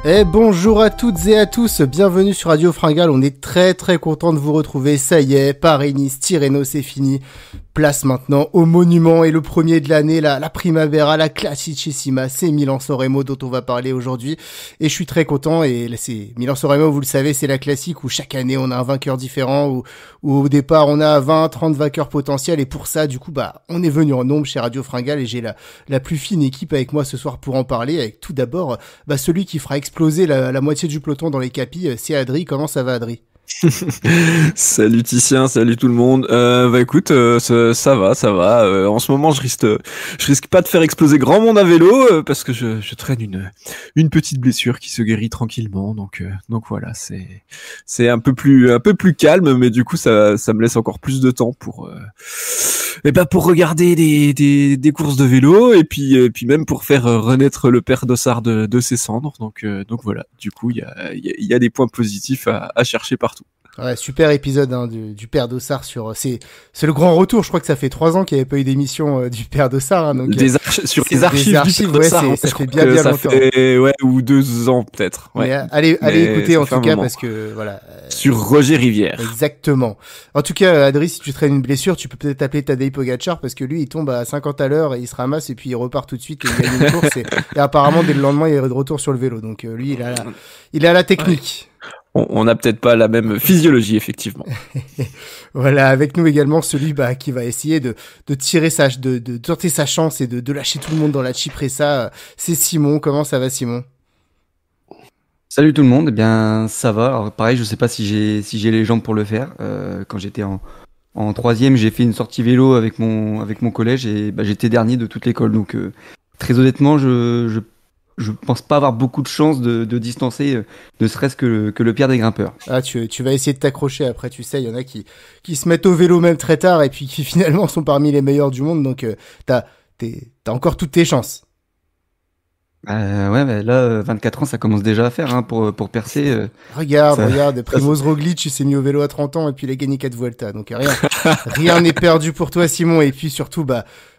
Et bonjour à toutes et à tous, bienvenue sur Radio Fringale, on est très content de vous retrouver, ça y est, Paris-Nice, Tirreno, c'est fini. Place maintenant au monument et le premier de l'année, la Primavera, la Classicissima, c'est Milan-San Remo dont on va parler aujourd'hui. Et je suis très content, et c'est Milan-San Remo, vous le savez, c'est la classique où chaque année on a un vainqueur différent, où au départ on a 20, 30 vainqueurs potentiels, et pour ça, du coup, on est venu en nombre chez Radio Fringale, et j'ai la plus fine équipe avec moi ce soir pour en parler, avec tout d'abord, celui qui fera exploser la moitié du peloton dans les capis, c'est Adri. Comment ça va, Adri? Salut Titien, salut tout le monde. Écoute, ça va. En ce moment, je risque pas de faire exploser grand monde à vélo parce que je traîne une petite blessure qui se guérit tranquillement. Donc voilà, c'est un peu plus calme, mais du coup ça me laisse encore plus de temps pour regarder des courses de vélo et puis même pour faire renaître le père Dossard de ses cendres. Donc voilà. Du coup, il y a des points positifs à chercher partout. Ouais, super épisode du père Dossard c'est le grand retour. Je crois que ça fait 3 ans qu'il n'y avait pas eu d'émission du père Dossard. Donc sur les archives du père Dossard, ça fait bien longtemps. Fait, ou 2 ans peut-être. Ouais. Mais allez écouter en tout cas parce que voilà. Sur Roger Rivière. Exactement. En tout cas, Adri, si tu traînes une blessure, tu peux peut-être appeler Tadej Pogacar parce que lui, il tombe à 50 à l'heure et il se ramasse et puis il repart tout de suite et il gagne une course et apparemment dès le lendemain il est de retour sur le vélo. Donc lui, il a la technique. Ouais. On n'a peut-être pas la même physiologie, effectivement. Voilà, avec nous également celui qui va essayer de tirer de tenter sa chance et de lâcher tout le monde dans la Cipressa. C'est Simon. Comment ça va, Simon? Salut tout le monde. Eh bien, ça va. Alors pareil, je sais pas si j'ai les jambes pour le faire. Quand j'étais en troisième, j'ai fait une sortie vélo avec mon collège et j'étais dernier de toute l'école. Donc très honnêtement, je pense pas avoir beaucoup de chance de distancer, ne serait-ce que le pire des grimpeurs. Ah, tu vas essayer de t'accrocher après, tu sais, il y en a qui se mettent au vélo même très tard et puis qui finalement sont parmi les meilleurs du monde, donc t'as encore toutes tes chances. Là, 24 ans, ça commence déjà à faire pour percer. Regarde, Primoz Roglic, il s'est mis au vélo à 30 ans et puis il a gagné 4 Vuelta, donc rien n'est perdu pour toi, Simon, et puis surtout,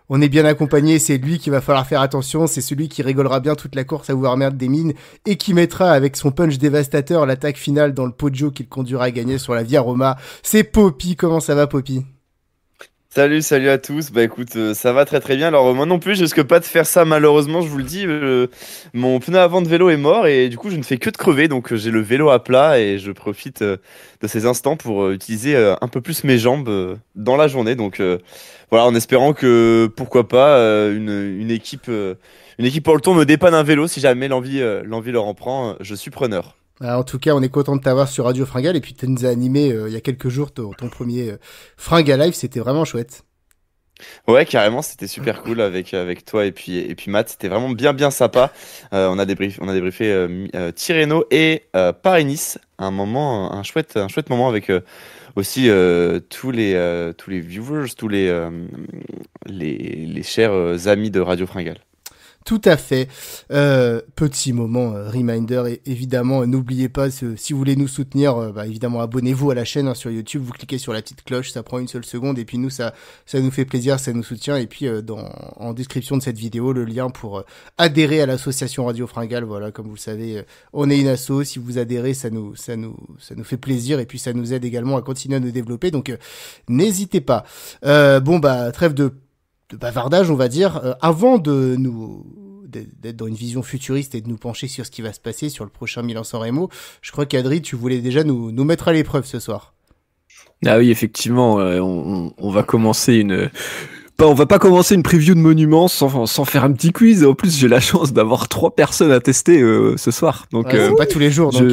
on est bien accompagné, c'est lui qu'il va falloir faire attention, c'est celui qui rigolera bien toute la course à vouloir mettre des mines et qui mettra avec son punch dévastateur l'attaque finale dans le Poggio qui le conduira à gagner sur la Via Roma. C'est Poppy. Comment ça va, Poppy? Salut à tous. Écoute, ça va très bien. Alors moi non plus, je risque pas de faire ça malheureusement, je vous le dis. Mon pneu avant de vélo est mort et du coup je ne fais que de crever. Donc j'ai le vélo à plat et je profite de ces instants pour utiliser un peu plus mes jambes dans la journée. Donc voilà, en espérant que pourquoi pas une équipe pour le tour me dépanne un vélo si jamais l'envie leur en prend. Je suis preneur. En tout cas, on est content de t'avoir sur Radio Fringale et puis tu nous as animé il y a quelques jours ton premier Fringale Live, c'était vraiment chouette. Ouais, carrément, c'était super cool avec toi et puis Matt, c'était vraiment bien sympa. On a débriefé Tirreno et Paris-Nice, un chouette moment avec aussi tous les viewers, tous les chers amis de Radio Fringale. Tout à fait. Petit moment reminder, et évidemment, n'oubliez pas, si vous voulez nous soutenir, évidemment, abonnez-vous à la chaîne sur YouTube, vous cliquez sur la petite cloche, ça prend une seule seconde, et puis nous, ça nous fait plaisir, ça nous soutient, et puis en description de cette vidéo, le lien pour adhérer à l'association Radio Fringale. Voilà, comme vous le savez, on est une asso, si vous adhérez, ça nous fait plaisir, et puis ça nous aide également à continuer à nous développer, donc n'hésitez pas. Trêve de bavardage, on va dire, avant d'être dans une vision futuriste et de nous pencher sur ce qui va se passer sur le prochain Milan-San Remo. Je crois qu'Adri, tu voulais déjà nous mettre à l'épreuve ce soir. Ah oui, effectivement, on va commencer on va pas commencer une preview de monuments sans faire un petit quiz. En plus, j'ai la chance d'avoir 3 personnes à tester ce soir. Donc, c'est pas tous les jours, donc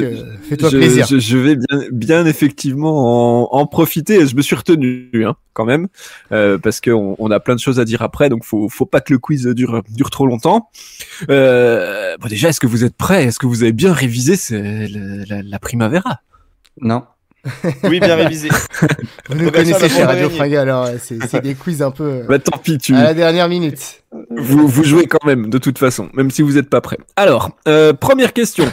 fais-toi plaisir. Je vais bien effectivement en profiter. Je me suis retenu quand même parce que on a plein de choses à dire après. Donc, faut pas que le quiz dure trop longtemps. Déjà, est-ce que vous êtes prêts? Est-ce que vous avez bien révisé la Primavera? Non. Oui, bien révisé. Vous nous connaissez chez Radio Fringale, alors c'est des quiz un peu tant pis, à la dernière minute. Vous jouez quand même, de toute façon, même si vous n'êtes pas prêts. Alors, première question.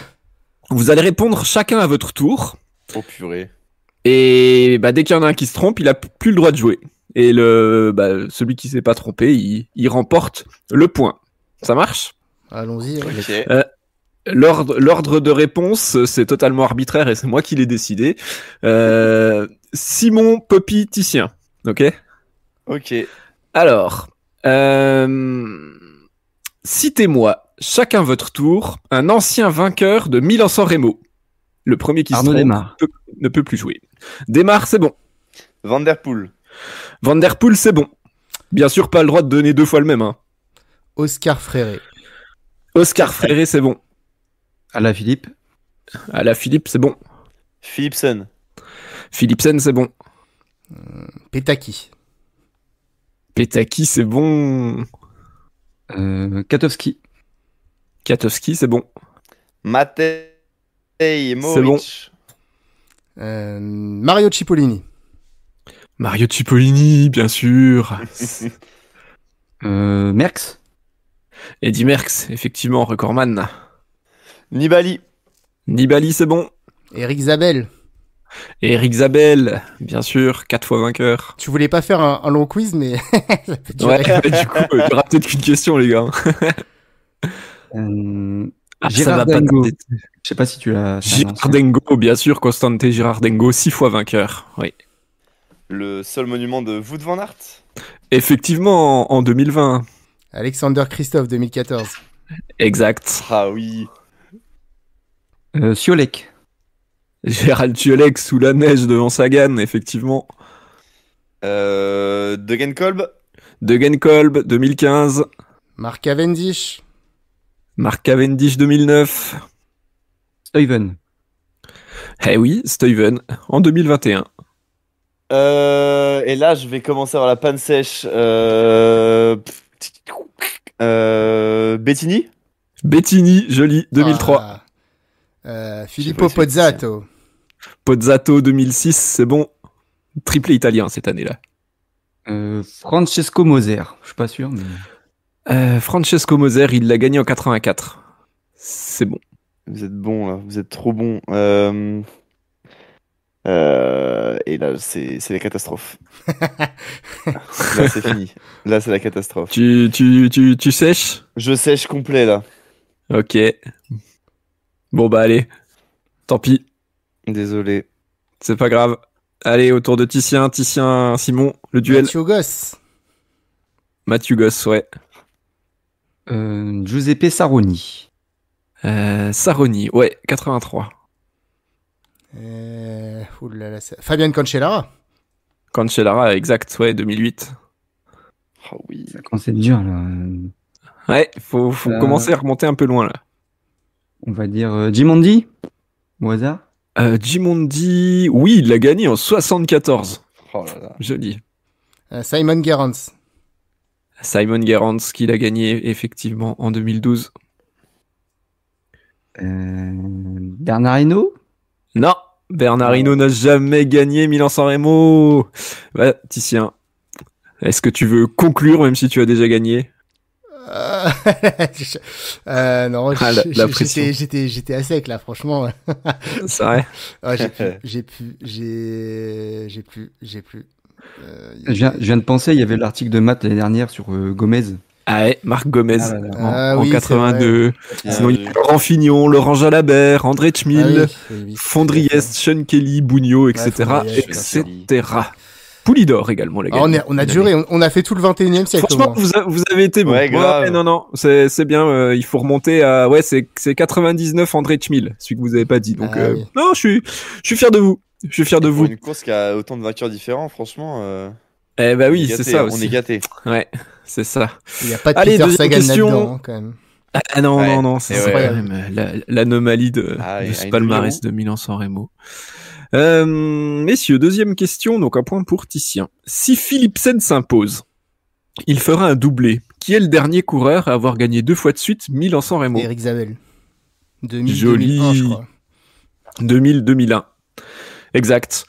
Vous allez répondre chacun à votre tour. Oh purée. Et dès qu'il y en a un qui se trompe, il a plus le droit de jouer. Et celui qui s'est pas trompé, il remporte le point. Ça marche? Allons-y. Okay. L'ordre de réponse, c'est totalement arbitraire et c'est moi qui l'ai décidé. Simon, Poppy, Titien. Ok. Ok. Alors, citez-moi, chacun votre tour, un ancien vainqueur de Milan-San Remo. Le premier qui Arnaud se trompe Desmar. ne peut plus jouer. Desmar, c'est bon. Van Der Poel. Van Der Poel, c'est bon. Bien sûr, pas le droit de donner 2 fois le même. Hein. Oscar Freire. Oscar Freire, c'est bon. Alaphilippe. Alaphilippe, c'est bon. Philipsen. Philipsen, c'est bon. Petaki. Petaki, c'est bon. Katowski. Katowski, c'est bon. Matej C'est bon. Moric. Mario Cipollini. Mario Cipollini, bien sûr. Merckx. Eddy Merckx, effectivement, recordman. Nibali. Nibali, c'est bon. Eric Zabel. Et Eric Zabel, bien sûr, 4 fois vainqueur. Tu voulais pas faire un long quiz, mais ça peut durer. Ouais, du coup, il y aura peut-être qu'une question, les gars. Gérard pas Dengo. tarder. Je sais pas si tu l'as. Girardengo, bien sûr, Constante Girardengo, 6 fois vainqueur. Oui. Le seul monument de Wout van Aert. Effectivement, en 2020. Alexander Christophe, 2014. Exact. Ah oui. Siolek. Gérald Ciolek sous la neige devant Sagan, effectivement. Degenkolb. Degenkolb, 2015. Mark Cavendish. Mark Cavendish, 2009. Stuyven. Eh oui, Stuyven, en 2021. Et là, je vais commencer à avoir la panne sèche. Bettini. Bettini, joli, 2003. Filippo Je sais pas si c'est Pozzato. Pozzato, 2006, c'est bon. Triplé italien cette année-là. Francesco Moser. Je suis pas sûr, mais. Francesco Moser, il l'a gagné en 84. C'est bon. Vous êtes bon là, vous êtes trop bon. Et là, c'est la catastrophe. Là, c'est fini. Là, c'est la catastrophe. Tu sèches? Je sèche complet là. Ok. Bon bah allez. Tant pis. Désolé. C'est pas grave. Allez, autour de Titien, Simon, le duel. Mathieu Goss. Mathieu Goss, ouais. Giuseppe Saroni. Saroni, ouais, 83. Oulala, Fabian Cancellara. Cancellara, exact, ouais, 2008. Ah oui. Ça commence à être dur, là. Ouais, faut commencer à remonter un peu loin, là. On va dire Gimondi, au hasard. Gimondi, oui, il l'a gagné en 74. Oh là là. Joli. Simon Gerrans. Simon Gerrans qui l'a gagné effectivement en 2012. Bernard Hinault. Non, Bernard Hinault n'a jamais gagné Milan-San Remo. Bah, Titien, est-ce que tu veux conclure même si tu as déjà gagné? Non, la pression. j'étais à sec là, franchement. C'est vrai. Ah, j'ai plus. Je viens de penser, il y avait l'article de Matt l'année dernière sur Gomez. Ah ouais, Marc Gomez Ah là là. en oui, 82. Ah Sinon, il y oui. a Laurent Fignon, Laurent Jalabert, André Tchmil, oui. Fondriest, Sean Kelly, Bugno, etc. Fondriest, etc. Poulidor également, les gars. On a duré, on a fait tout le 21e siècle. Franchement, vous avez été bon. Ouais, grave. Non, c'est bien. Il faut remonter à. Ouais, c'est 99 André Tchmil, celui que vous avez pas dit. Donc, Oui. non, je suis fier de vous. Je suis fier de Pour vous. une course qui a autant de vainqueurs différents, franchement. Eh bah on oui, est c'est gâtés, ça hein, aussi. On est gâtés. Ouais, c'est ça. Il n'y a pas de Allez, Peter deuxième Sagan question. là-dedans, hein, quand même. Ah non, Ouais. non, c'est Et quand ouais. même l'anomalie de Ah, ce et palmarès Hindou. de Milan-San Remo. Messieurs, deuxième question, donc un point pour Titien. Si Philipsen s'impose, il fera un doublé. Qui est le dernier coureur à avoir gagné 2 fois de suite Milan-San Remo? Eric Zabel. 2000, Joli. 2001, je crois. 2000-2001. Exact.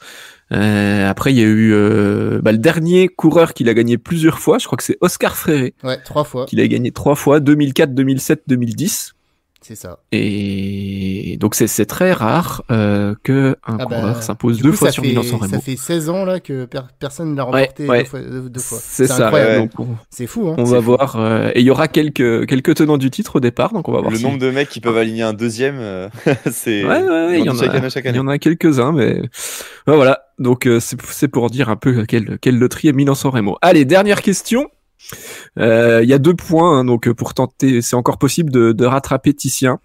Après, il y a eu le dernier coureur qui l'a gagné plusieurs fois. Je crois que c'est Oscar Freire Ouais, 3 fois. qui l'a gagné 3 fois, 2004, 2007, 2010. C'est ça. Et donc c'est très rare que un coureur s'impose du 2 coup, fois ça sur fait- Milan-San Remo. Ça fait 16 ans là que personne ne l'a Ouais, remporté ouais. deux fois. C'est ça. incroyable. Donc, C'est fou, hein. on C'est va fou. voir. Et il y aura quelques tenants du titre au départ, donc on va voir Le si. nombre de mecs qui peuvent aligner un deuxième, c'est. Ouais, il y en chaque année, a, chaque il y année. en a quelques-uns, mais voilà. Donc c'est pour dire un peu quelle loterie est Milan-San Remo. Allez, dernière question. Il y a 2 points, hein, donc pour tenter, c'est encore possible de rattraper Titien.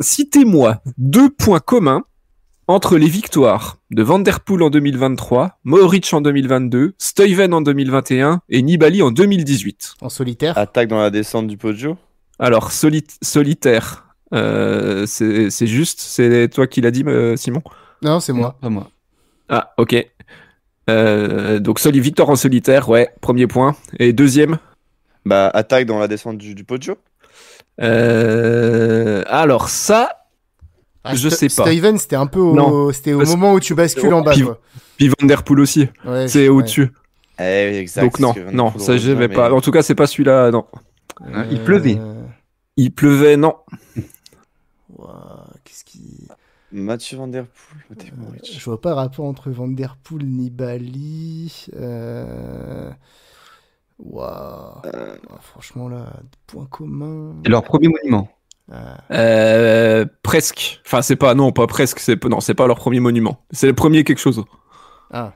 Citez-moi 2 points communs entre les victoires de Van Der Poel en 2023, Mohoric en 2022, Stuyven en 2021 et Nibali en 2018. En solitaire. Attaque dans la descente du Poggio. Alors, solitaire, c'est juste, c'est toi qui l'as dit, Simon? Non, c'est moi. Non, pas moi. Ah, ok. Donc, victoire en solitaire, ouais, premier point. Et deuxième? Bah, attaque dans la descente du Poggio. Alors ça, je sais pas. Steven, c'était un peu Non, c'était au parce- moment où tu bascules en bas, Puis- quoi. Puis Van Der Poel aussi, Ouais, c'est ouais. au-dessus. Exact. Donc non, c'est ce que Van Der non, Poel ça je revient, vais mais- pas. En tout cas, c'est pas celui-là, non. Il pleuvait. Il pleuvait, non. Ouah, qu'est-ce qui... Mathieu Van Der Poel, Mathieu Mohoric. Je vois pas rapport entre Van Der Poel, Nibali. Ouah. Franchement, là, point commun. C'est leur premier monument. Presque. Enfin, c'est pas, non, pas presque. C'est pas leur premier monument. C'est le premier quelque chose. Ah.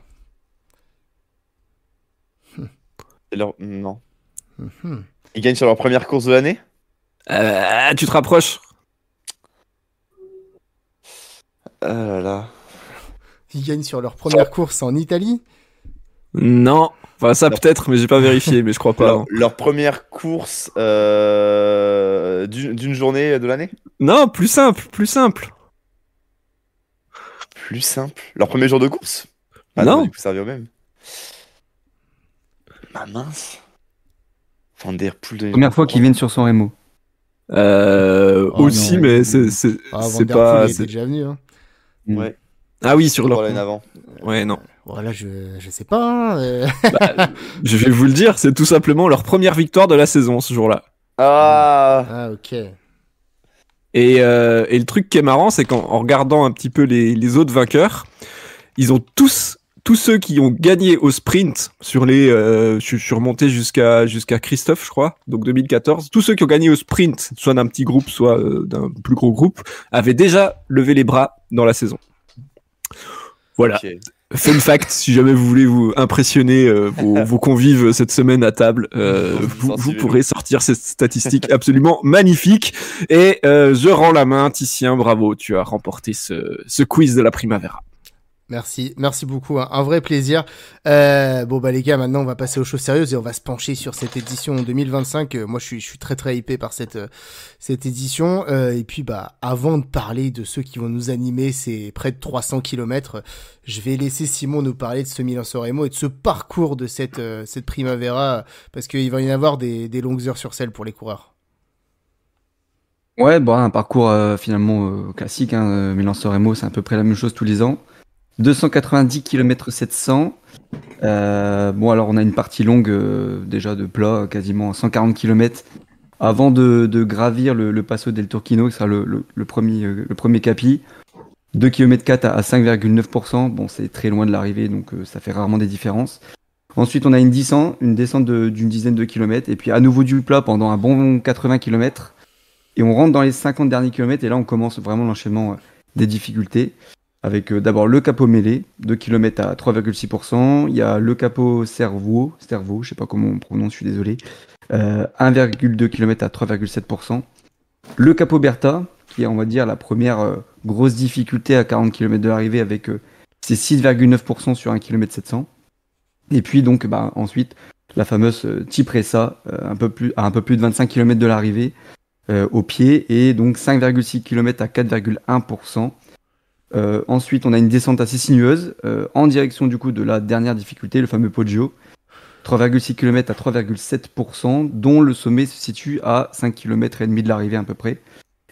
Non. Mhm. Ils gagnent sur leur première course de l'année. Tu te rapproches. Ah là là. Ils gagnent sur leur première course en Italie. Non. Enfin, ça peut-être, mais j'ai pas vérifié, mais je crois pas. Leur première course d'une journée de l'année. Non, plus simple, plus simple. Plus simple. Leur premier jour de course. Ah Non. Du coup, ça revient au même. Ah mince. Van Der Poel. Première fois qu'ils viennent sur San Remo. Aussi, non, mais ouais. c'est Ah, Van c'est Der pas. Poel, il était c'est- déjà venu. Hein. Ouais. Ah oui, sur leur. L'année avant. Ouais, non. Voilà, je sais pas. Hein. Je vais vous le dire, c'est tout simplement leur première victoire de la saison ce jour-là. Ah. Ah, ok. Et le truc qui est marrant, c'est qu'en regardant un petit peu les autres vainqueurs, ils ont tous ceux qui ont gagné au sprint sur je suis remonté jusqu'à Christophe, je crois, donc 2014, tous ceux qui ont gagné au sprint, soit d'un petit groupe, soit d'un plus gros groupe, avaient déjà levé les bras dans la saison. Voilà. Ok. Fun fact, si jamais vous voulez vous impressionner vos convives cette semaine à table, vous pourrez sortir cette statistique absolument magnifique. Et je rends la main, Titien, bravo, tu as remporté ce quiz de la Primavera. Merci beaucoup, hein. Un vrai plaisir. Bon bah les gars, maintenant on va passer aux choses sérieuses et on va se pencher sur cette édition 2025. Moi je suis très très hypé par cette édition. Et puis bah avant de parler de ceux qui vont nous animer ces près de 300 km, je vais laisser Simon nous parler de ce Milan-San Remo et de ce parcours de cette Primavera, parce qu'il va y en avoir des longues heures sur selle pour les coureurs. Ouais, bon, un parcours finalement classique. Hein, Milan-San Remo, c'est à peu près la même chose tous les ans. 290 km 700. Bon, alors on a une partie longue déjà de plat, quasiment 140 km, avant de gravir le Passo del Turchino, qui sera le premier capi. 2 km 4 à 5,9%. Bon, c'est très loin de l'arrivée, donc ça fait rarement des différences. Ensuite, on a une descente d'une dizaine de kilomètres, et puis à nouveau du plat pendant un bon 80 km. Et on rentre dans les 50 derniers kilomètres, et là on commence vraiment l'enchaînement des difficultés. Avec d'abord le Capo Mele, 2 km à 3,6%. Il y a le Capo Servo, je sais pas comment on prononce, je suis désolé. 1,2 km à 3,7%. Le Capo Berta, qui est on va dire la première grosse difficulté à 40 km de l'arrivée avec ses 6,9% sur 1 km 700. Et puis donc ensuite la fameuse Cipressa, un peu plus de 25 km de l'arrivée au pied, et donc 5,6 km à 4,1%. Ensuite, on a une descente assez sinueuse en direction du coup de la dernière difficulté, le fameux Poggio, 3,6 km à 3,7%, dont le sommet se situe à 5 km et demi de l'arrivée à peu près.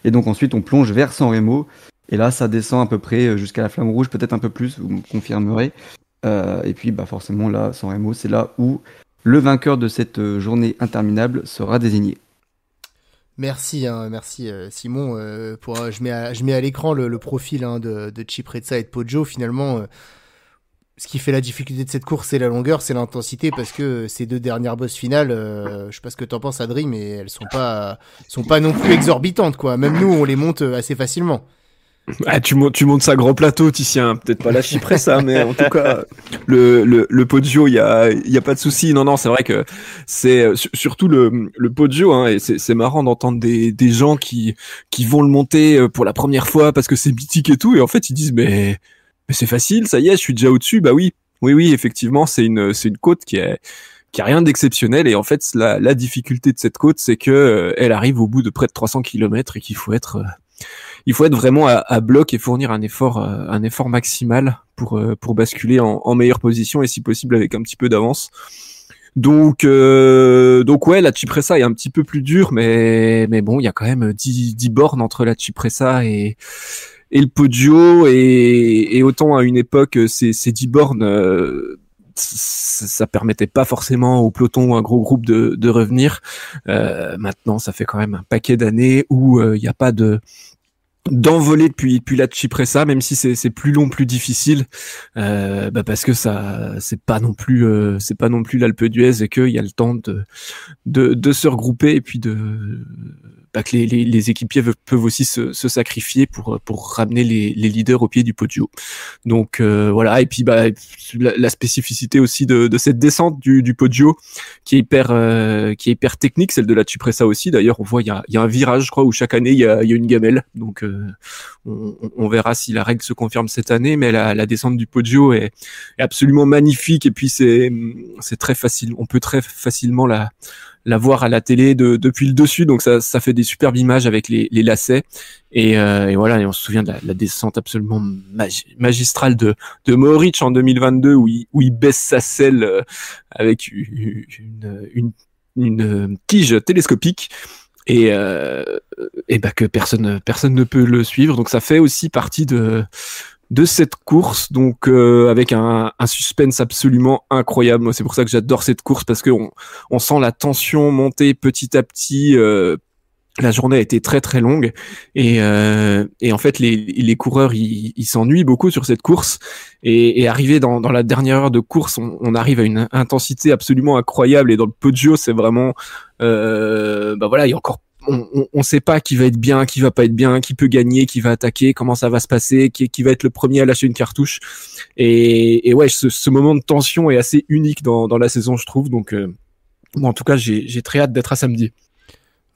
Et donc ensuite, on plonge vers San Remo, et là, ça descend à peu près jusqu'à la Flamme Rouge, peut-être un peu plus, vous me confirmerez. Et puis, forcément, là, San Remo, c'est là où le vainqueur de cette journée interminable sera désigné. Merci, Simon. Je mets à l'écran le profil de Ciprezza et de Poggio. Finalement, ce qui fait la difficulté de cette course, c'est la longueur, c'est l'intensité, parce que ces deux dernières bosses finales, je sais pas ce que t'en penses, Adri, mais elles sont pas non plus exorbitantes, quoi. Même nous, on les monte assez facilement. Ah, tu montes ça grand plateau, Titien. Peut-être pas la Cipressa, mais en tout cas, le Poggio, il y a pas de souci. Non, c'est vrai que c'est surtout le Poggio, hein, et c'est marrant d'entendre des gens qui vont le monter pour la première fois parce que c'est mythique et tout, et en fait ils disent mais c'est facile, ça y est, je suis déjà au-dessus. Bah oui, effectivement, c'est une côte qui a rien d'exceptionnel, et en fait la difficulté de cette côte, c'est que elle arrive au bout de près de 300 km et qu'il faut être vraiment à bloc et fournir un effort maximal pour basculer en meilleure position, et si possible avec un petit peu d'avance. Donc ouais, la Cipressa est un petit peu plus dure, mais bon, il y a quand même 10 bornes entre la Cipressa et le Poggio, et autant à une époque ces 10 bornes ça permettait pas forcément au peloton ou à un gros groupe de revenir. Maintenant, ça fait quand même un paquet d'années où il n'y a pas d'envoler depuis la Cipressa, même si c'est plus long, plus difficile, parce que ça c'est pas non plus l'Alpe d'Huez, et qu'il y a le temps de se regrouper, et puis que les équipiers peuvent aussi se sacrifier pour ramener les leaders au pied du Poggio. Donc voilà, et puis la spécificité aussi de cette descente du Poggio qui est hyper technique, celle de la Cipressa aussi. D'ailleurs, on voit il y a un virage, je crois, où chaque année il y a une gamelle. Donc on verra si la règle se confirme cette année, mais la descente du Poggio est absolument magnifique, et puis c'est très facile. On peut très facilement la voir à la télé depuis le dessus, donc ça fait des superbes images avec les lacets, et voilà, et on se souvient de la descente absolument magistrale de Mohoric en 2022 où il baisse sa selle avec une tige télescopique, et que personne ne peut le suivre. Donc ça fait aussi partie de cette course, donc avec un suspense absolument incroyable. Moi, c'est pour ça que j'adore cette course, parce que on sent la tension monter petit à petit. La journée a été très très longue, et en fait les coureurs ils s'ennuient beaucoup sur cette course, et arrivé dans la dernière heure de course, on arrive à une intensité absolument incroyable, et dans le Poggio c'est vraiment voilà, il y a encore on sait pas qui va être bien, qui va pas être bien, qui peut gagner, qui va attaquer, comment ça va se passer, qui va être le premier à lâcher une cartouche, et ouais, ce moment de tension est assez unique dans la saison, je trouve. Donc moi en tout cas j'ai très hâte d'être à samedi.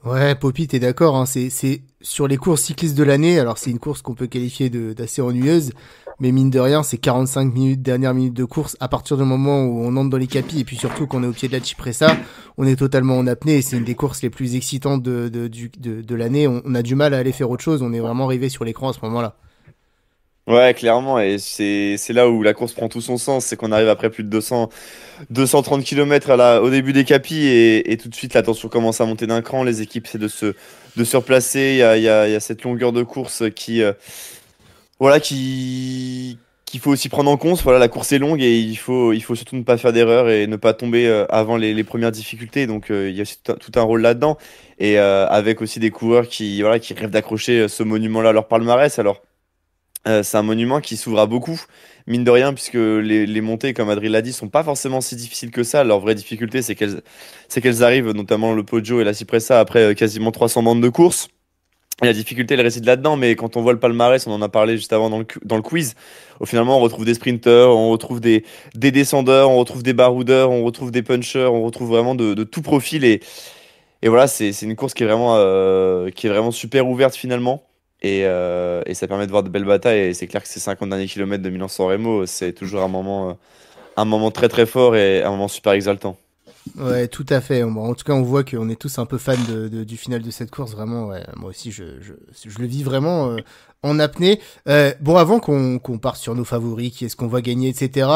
Ouais, Poppy, t'es d'accord, hein, c'est sur les courses cyclistes de l'année. Alors c'est une course qu'on peut qualifier d'assez ennuyeuse, mais mine de rien, c'est 45 minutes, dernière minute de course. À partir du moment où on entre dans les capis, et puis surtout qu'on est au pied de la Cipressa, on est totalement en apnée, et c'est une des courses les plus excitantes de l'année. On a du mal à aller faire autre chose, on est vraiment arrivé sur l'écran à ce moment-là. Ouais, clairement, et c'est là où la course prend tout son sens, c'est qu'on arrive après plus de 230 km au début des capis, et tout de suite la tension commence à monter d'un cran, les équipes essaient de se replacer, il y a cette longueur de course qu'il faut aussi prendre en compte. Voilà, la course est longue, et il faut surtout ne pas faire d'erreur et ne pas tomber avant les premières difficultés, donc il y a aussi tout un rôle là-dedans, et avec aussi des coureurs qui rêvent d'accrocher ce monument-là à leur palmarès. Alors c'est un monument qui s'ouvre à beaucoup, mine de rien, puisque les montées, comme Adrien l'a dit, sont pas forcément si difficiles que ça. Leur vraie difficulté, c'est qu'elles arrivent, notamment le Poggio et la Cipressa, après quasiment 300 bandes de course. Et la difficulté, elle réside là-dedans, mais quand on voit le palmarès, on en a parlé juste avant dans le quiz, finalement, on retrouve des sprinteurs, on retrouve des descendeurs, on retrouve des baroudeurs, on retrouve des punchers, on retrouve vraiment de tout profil, et voilà, c'est une course qui est vraiment super ouverte finalement. Et ça permet de voir de belles batailles. Et c'est clair que ces 50 derniers kilomètres de Milan-San Remo, c'est toujours un moment très très fort et un moment super exaltant. Ouais, tout à fait. Bon, en tout cas, on voit qu'on est tous un peu fans du final de cette course. Vraiment, ouais. Moi aussi, je le vis vraiment en apnée. Bon, avant qu'on parte sur nos favoris, qui est-ce qu'on va gagner, etc.,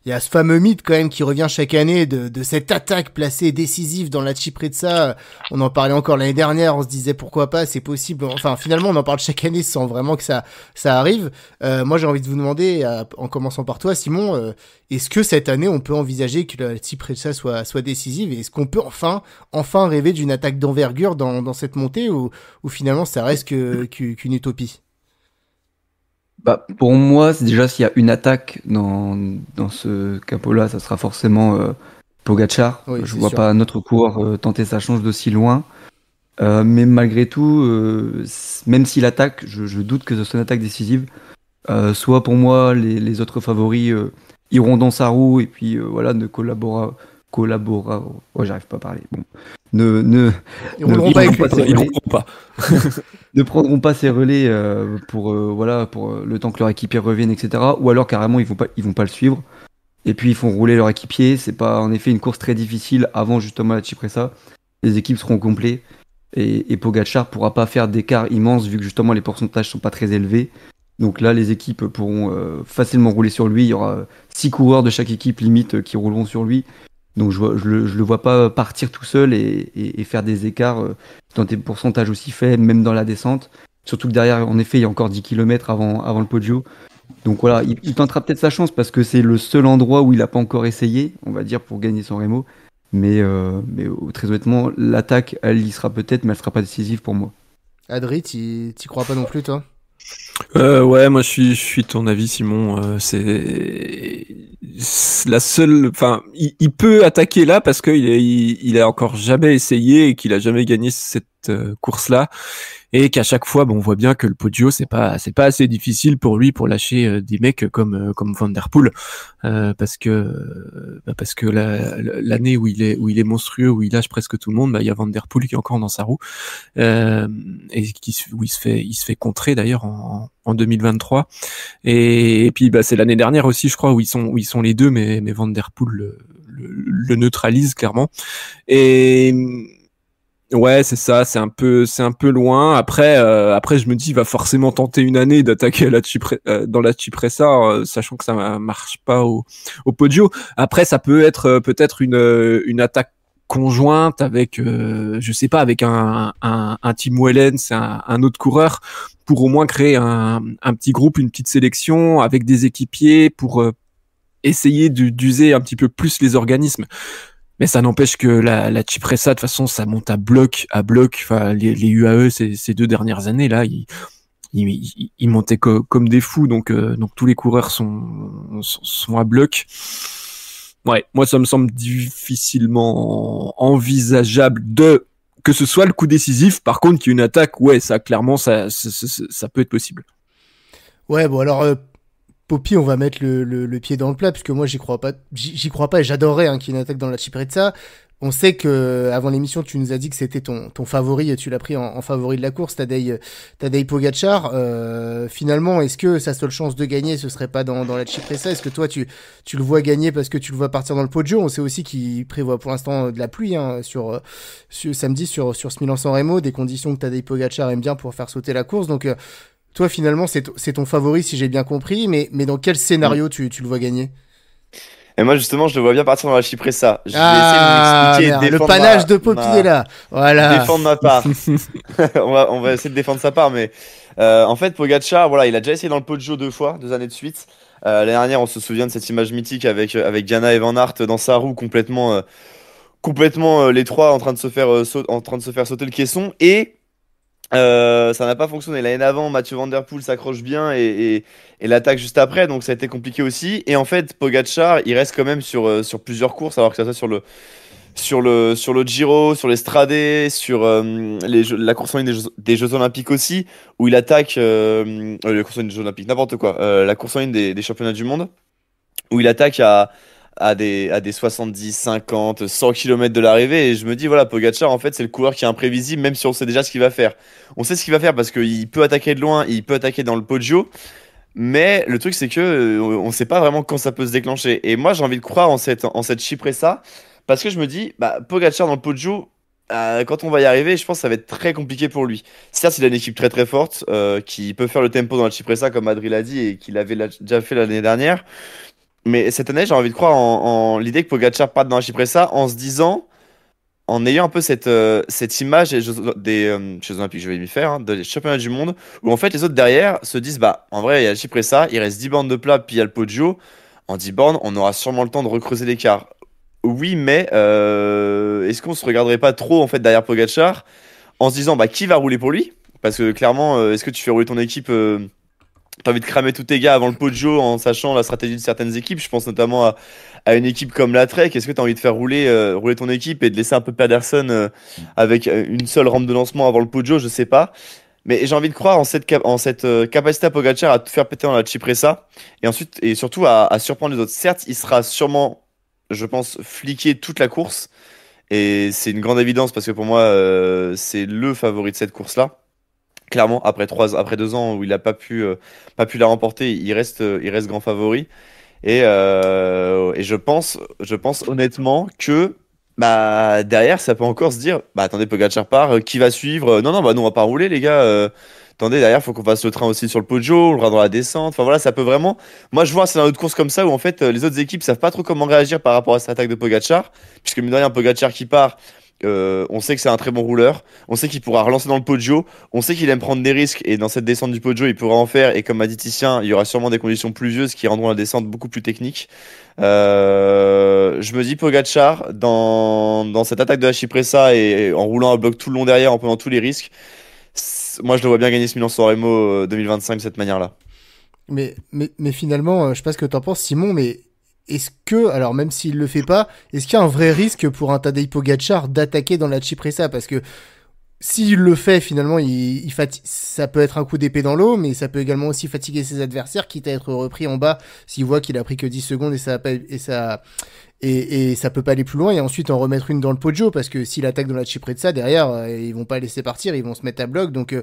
il y a ce fameux mythe quand même qui revient chaque année de cette attaque placée décisive dans la Ciprezza. On en parlait encore l'année dernière, on se disait pourquoi pas, c'est possible. Enfin, finalement, on en parle chaque année sans vraiment que ça arrive. Moi, j'ai envie de vous demander, en commençant par toi, Simon, est-ce que cette année, on peut envisager que la Ciprezza soit décisive, et est-ce qu'on peut enfin rêver d'une attaque d'envergure dans cette montée, ou finalement ça reste qu'une utopie? Bah, pour moi, c'est déjà s'il y a une attaque dans ce capot-là, ça sera forcément Pogacar. Oui, Je c'est vois sûr. pas un autre coureur tenter sa chance d'aussi loin. Mais malgré tout, même s'il attaque, je doute que ce soit une attaque décisive. Soit pour moi, les autres favoris iront dans sa roue et puis voilà, ne collabora. Ouais, j'arrive pas à parler. Bon, Ils rouleront pas avec lui, quoi. Ils comprennent pas. ne prendront pas ces relais pour le temps que leur équipier revienne, etc. Ou alors carrément ils vont pas le suivre. Et puis ils font rouler leur équipier. C'est pas en effet une course très difficile avant justement la Cipressa. Les équipes seront complets et Pogacar pourra pas faire d'écart immense vu que justement les pourcentages sont pas très élevés. Donc là les équipes pourront facilement rouler sur lui. Il y aura 6 coureurs de chaque équipe limite qui rouleront sur lui. Donc je le vois pas partir tout seul et faire des écarts dans des pourcentages aussi faibles, même dans la descente. Surtout que derrière, en effet, il y a encore 10 km avant le Poggio. Donc voilà, il tentera peut-être sa chance parce que c'est le seul endroit où il n'a pas encore essayé, on va dire, pour gagner son Remo. Mais très honnêtement, l'attaque, elle y sera peut-être, mais elle sera pas décisive pour moi. Adri, t'y crois pas non plus, toi? Ouais, moi je suis de ton avis, Simon. C'est la seule. Enfin, il peut attaquer là parce qu'il a encore jamais essayé et qu'il a jamais gagné cette course-là. Et qu'à chaque fois, on voit bien que le Poggio, c'est pas assez difficile pour lui pour lâcher des mecs comme Van Der Poel, parce que l'année où il est monstrueux, où il lâche presque tout le monde, il y a Van Der Poel qui est encore dans sa roue, et où il se fait contrer d'ailleurs en 2023. Et puis c'est l'année dernière aussi, je crois, où ils sont les deux, mais Van Der Poel le neutralise clairement. Et ouais, c'est ça, c'est un peu loin. Après, je me dis, il va forcément tenter une année d'attaquer dans la Cipressa, sachant que ça marche pas au Poggio. Après, ça peut être peut-être une attaque conjointe avec, je sais pas, avec un Tim Wellens, un autre coureur, pour au moins créer un petit groupe, une petite sélection avec des équipiers pour essayer d'user un petit peu plus les organismes. Mais ça n'empêche que la Cipressa, de toute façon, ça monte à bloc. Enfin, les UAE, ces 2 dernières années, là, ils montaient comme des fous. Donc tous les coureurs sont à bloc. Ouais, moi, ça me semble difficilement envisageable que ce soit le coup décisif. Par contre, qu'il y ait une attaque, ouais, ça, clairement, ça peut être possible. Ouais, bon, alors, Poppy, on va mettre le pied dans le plat, parce que moi, j'y crois pas et j'adorerais qu'il y ait une attaque dans la Ciprezza. On sait que, avant l'émission, tu nous as dit que c'était ton favori, et tu l'as pris en favori de la course, Tadej Pogacar. Finalement, est-ce que sa seule chance de gagner, ce serait pas dans la Ciprezza? Est-ce que toi, tu le vois gagner parce que tu le vois partir dans le Poggio? On sait aussi qu'il prévoit pour l'instant de la pluie, sur samedi sur ce Milan-San Remo, des conditions que Tadej Pogacar aime bien pour faire sauter la course. Donc, toi, finalement, c'est ton favori, si j'ai bien compris, mais dans quel scénario tu le vois gagner? Et moi, justement, je le vois bien partir dans la Cipressa. Je vais essayer de vous expliquer et le défendre panache de Poppy est là. Voilà. défendre ma part. On va essayer de défendre sa part, mais en fait, Pogacar, voilà, il a déjà essayé dans le Poggio 2 fois, 2 années de suite. L'année dernière, on se souvient de cette image mythique avec Ganna et Van Aert dans sa roue, complètement les trois en train de se faire sauter le caisson, et ça n'a pas fonctionné. L'année d'avant, Mathieu Van Der Poel s'accroche bien et l'attaque juste après, donc ça a été compliqué aussi. Et en fait, Pogacar, il reste quand même sur plusieurs courses, alors que ça soit sur le Giro, sur les Stradés, sur la course en ligne des Jeux Olympiques aussi, où il attaque la course en ligne des Jeux Olympiques, n'importe quoi, la course en ligne des championnats du monde, où il attaque à des 70, 50, 100 km de l'arrivée. Et je me dis, voilà, Pogacar, en fait, c'est le coureur qui est imprévisible, même si on sait déjà ce qu'il va faire. On sait ce qu'il va faire parce qu'il peut attaquer de loin, il peut attaquer dans le Poggio. Mais le truc, c'est que on sait pas vraiment quand ça peut se déclencher. Et moi, j'ai envie de croire en cette Cipressa, parce que je me dis, Pogacar dans le Poggio, quand on va y arriver, je pense que ça va être très compliqué pour lui. Certes, il a une équipe très très forte qui peut faire le tempo dans la Cipressa, comme Adri l'a dit, et qu'il avait déjà fait l'année dernière. Mais cette année, j'ai envie de croire en l'idée que Pogacar parte dans la Cipressa en se disant, en ayant un peu cette image des Jeux Olympiques, je vais m'y faire, hein, des championnats du monde, où en fait les autres derrière se disent, bah en vrai, il y a la Cipressa, il reste 10 bornes de plat, puis il y a le Poggio. En 10 bornes, on aura sûrement le temps de recreuser l'écart. Oui, mais est-ce qu'on se regarderait pas trop en fait derrière Pogacar en se disant bah qui va rouler pour lui? Parce que clairement, est-ce que tu fais rouler ton équipe t'as envie de cramer tous tes gars avant le Poggio en sachant la stratégie de certaines équipes. Je pense notamment à une équipe comme la Trek. Est-ce que tu as envie de faire rouler ton équipe et de laisser un peu Pedersen avec une seule rampe de lancement avant le Poggio? Je sais pas. Mais j'ai envie de croire en cette capacité à Pogacar à te faire péter dans la Cipressa et ensuite et surtout à surprendre les autres. Certes, il sera sûrement, je pense, fliqué toute la course et c'est une grande évidence parce que pour moi, c'est le favori de cette course-là. Clairement, après 2 ans où il n'a pas pu la remporter, il reste grand favori. Et je pense honnêtement que bah, derrière, ça peut encore se dire, bah attendez, Pogacar part, qui va suivre? Non, non, bah non, on va pas rouler, les gars. Attendez, derrière, faut qu'on fasse le train aussi sur le Poggio, on le fera dans la descente. Enfin voilà, ça peut vraiment. Moi, je vois un scénario de course comme ça où en fait, les autres équipes savent pas trop comment réagir par rapport à cette attaque de Pogacar, puisque mine de rien, Pogacar qui part. On sait que c'est un très bon rouleur. On sait qu'il pourra relancer dans le Poggio. On sait qu'il aime prendre des risques et dans cette descente du Poggio, il pourra en faire. Et comme a dit Titien, il y aura sûrement des conditions pluvieuses qui rendront la descente beaucoup plus technique. Je me dis Pogacar dans cette attaque de la Cipressa et en roulant à bloc tout le long derrière, en prenant tous les risques. Moi, je le vois bien gagner ce Milan-San Remo 2025 de cette manière-là. Mais finalement, je sais pas ce que t'en penses, Simon, mais est-ce que, alors même s'il le fait pas, est-ce qu'il y a un vrai risque pour un Tadej Pogacar d'attaquer dans la Cipressa? Parce que s'il le fait, finalement, ça peut être un coup d'épée dans l'eau, mais ça peut également aussi fatiguer ses adversaires, quitte à être repris en bas s'il voit qu'il a pris que 10 secondes et ça peut pas aller plus loin, et ensuite en remettre une dans le Poggio, parce que s'il attaque dans la Cipressa, derrière, ils vont pas laisser partir, ils vont se mettre à bloc. Donc,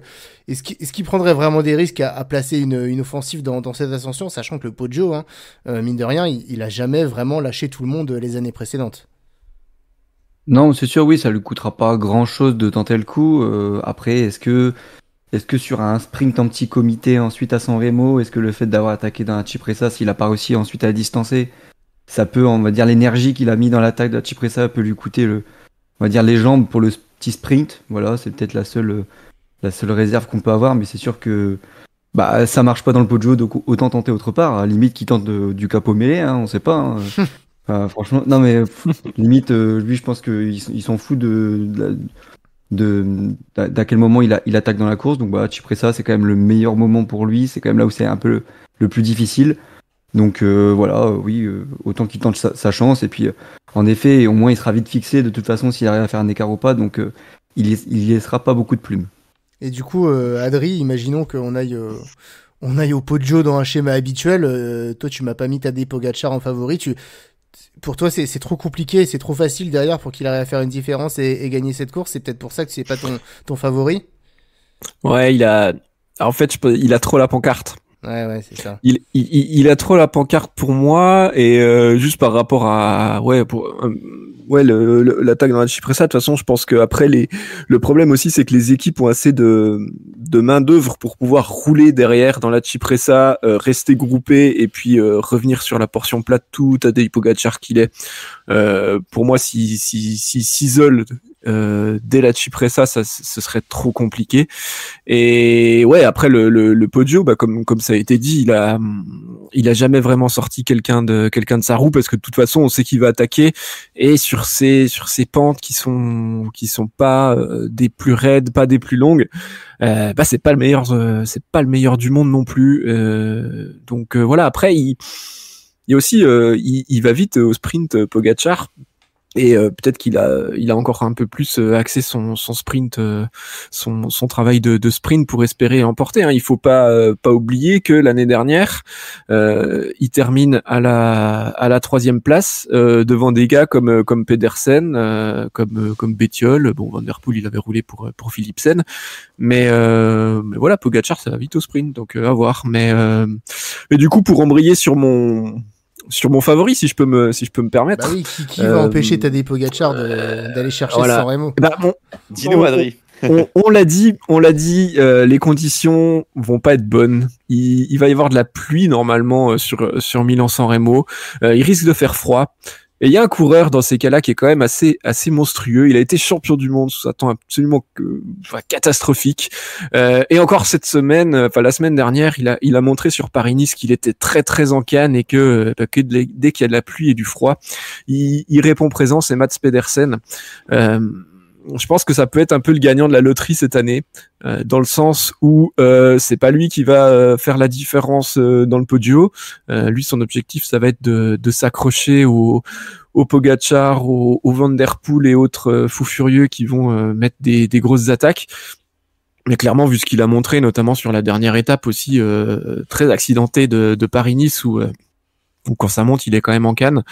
est-ce qu'il prendrait vraiment des risques à placer une offensive dans cette ascension, sachant que le Poggio, hein, mine de rien, il a jamais vraiment lâché tout le monde les années précédentes? Non, c'est sûr, oui, ça lui coûtera pas grand-chose de tenter le coup. Après, est-ce que sur un sprint en petit comité ensuite à San Remo, est-ce que le fait d'avoir attaqué dans la Cipressa, s'il a pas réussi ensuite à distancer, ça peut, on va dire, l'énergie qu'il a mis dans l'attaque de la Cipressa peut lui coûter on va dire, les jambes pour le petit sprint. Voilà, c'est peut-être la seule réserve qu'on peut avoir, mais c'est sûr que bah ça marche pas dans le Poggio, donc autant tenter autre part. À la limite, qui tente du capot mêlé, hein, on sait pas. Hein. Franchement, non mais limite, lui, je pense qu'ils s'en fout d'à quel moment il attaque dans la course. Donc bah Cipressa, c'est quand même le meilleur moment pour lui. C'est quand même là où c'est un peu le plus difficile. Donc voilà, oui, autant qu'il tente sa chance. Et puis en effet, au moins il sera vite fixé de toute façon s'il arrive à faire un écart ou pas. Donc il y laissera pas beaucoup de plumes. Et du coup, Adri, imaginons on aille au Poggio dans un schéma habituel. Toi, tu m'as pas mis Tadej Pogacar en favori. Pour toi, c'est trop compliqué, c'est trop facile derrière pour qu'il arrive à faire une différence et gagner cette course. C'est peut-être pour ça que c'est pas ton favori. Ouais, en fait, il a trop la pancarte. Ouais, c'est ça. Il a trop la pancarte pour moi et juste par rapport à l'attaque dans la Cipressa. De toute façon, je pense que après le problème aussi, c'est que les équipes ont assez de main d'œuvre pour pouvoir rouler derrière dans la Cipressa, rester groupés et puis revenir sur la portion plate tout Tadej Pogacar qu'il est. Pour moi, si s'isole dès la Cipressa, ce serait trop compliqué. Et ouais, après le Poggio, bah comme ça a été dit, il a jamais vraiment sorti quelqu'un de sa roue parce que de toute façon, on sait qu'il va attaquer et sur ces pentes qui sont pas des plus raides, pas des plus longues, bah c'est pas le meilleur du monde non plus. Donc voilà, après il y a aussi il va vite au sprint Pogacar. Et peut-être qu'il a encore un peu plus axé son sprint, son travail de sprint pour espérer emporter. Hein. Il faut pas oublier que l'année dernière, il termine à la 3e place devant des gars comme Pedersen, comme Bettiol. Bon, Van der Poel, il avait roulé pour Philipsen, mais voilà, Pogacar ça va vite au sprint, donc à voir. Mais du coup, pour embrayer sur sur mon favori, si je peux me permettre. Bah oui, qui va empêcher Tadej Pogacar d'aller chercher voilà. San Remo? Dis-nous, Adri. On l'a dit, les conditions vont pas être bonnes. Il va y avoir de la pluie normalement sur Milan-San Remo. Il risque de faire froid. Et il y a un coureur dans ces cas-là qui est quand même assez monstrueux. Il a été champion du monde sous un temps absolument catastrophique. Et encore cette semaine, la semaine dernière, il a montré sur Paris-Nice qu'il était très très en canne et que dès qu'il y a de la pluie et du froid, il répond présent. C'est Mats Pedersen. Je pense que ça peut être un peu le gagnant de la loterie cette année, dans le sens où c'est pas lui qui va faire la différence dans le podio. Lui, son objectif, ça va être de s'accrocher au Pogacar, au Van Der Poel et autres fous furieux qui vont mettre des grosses attaques. Mais clairement, vu ce qu'il a montré, notamment sur la dernière étape aussi très accidentée de Paris-Nice, où quand ça monte, il est quand même en canne.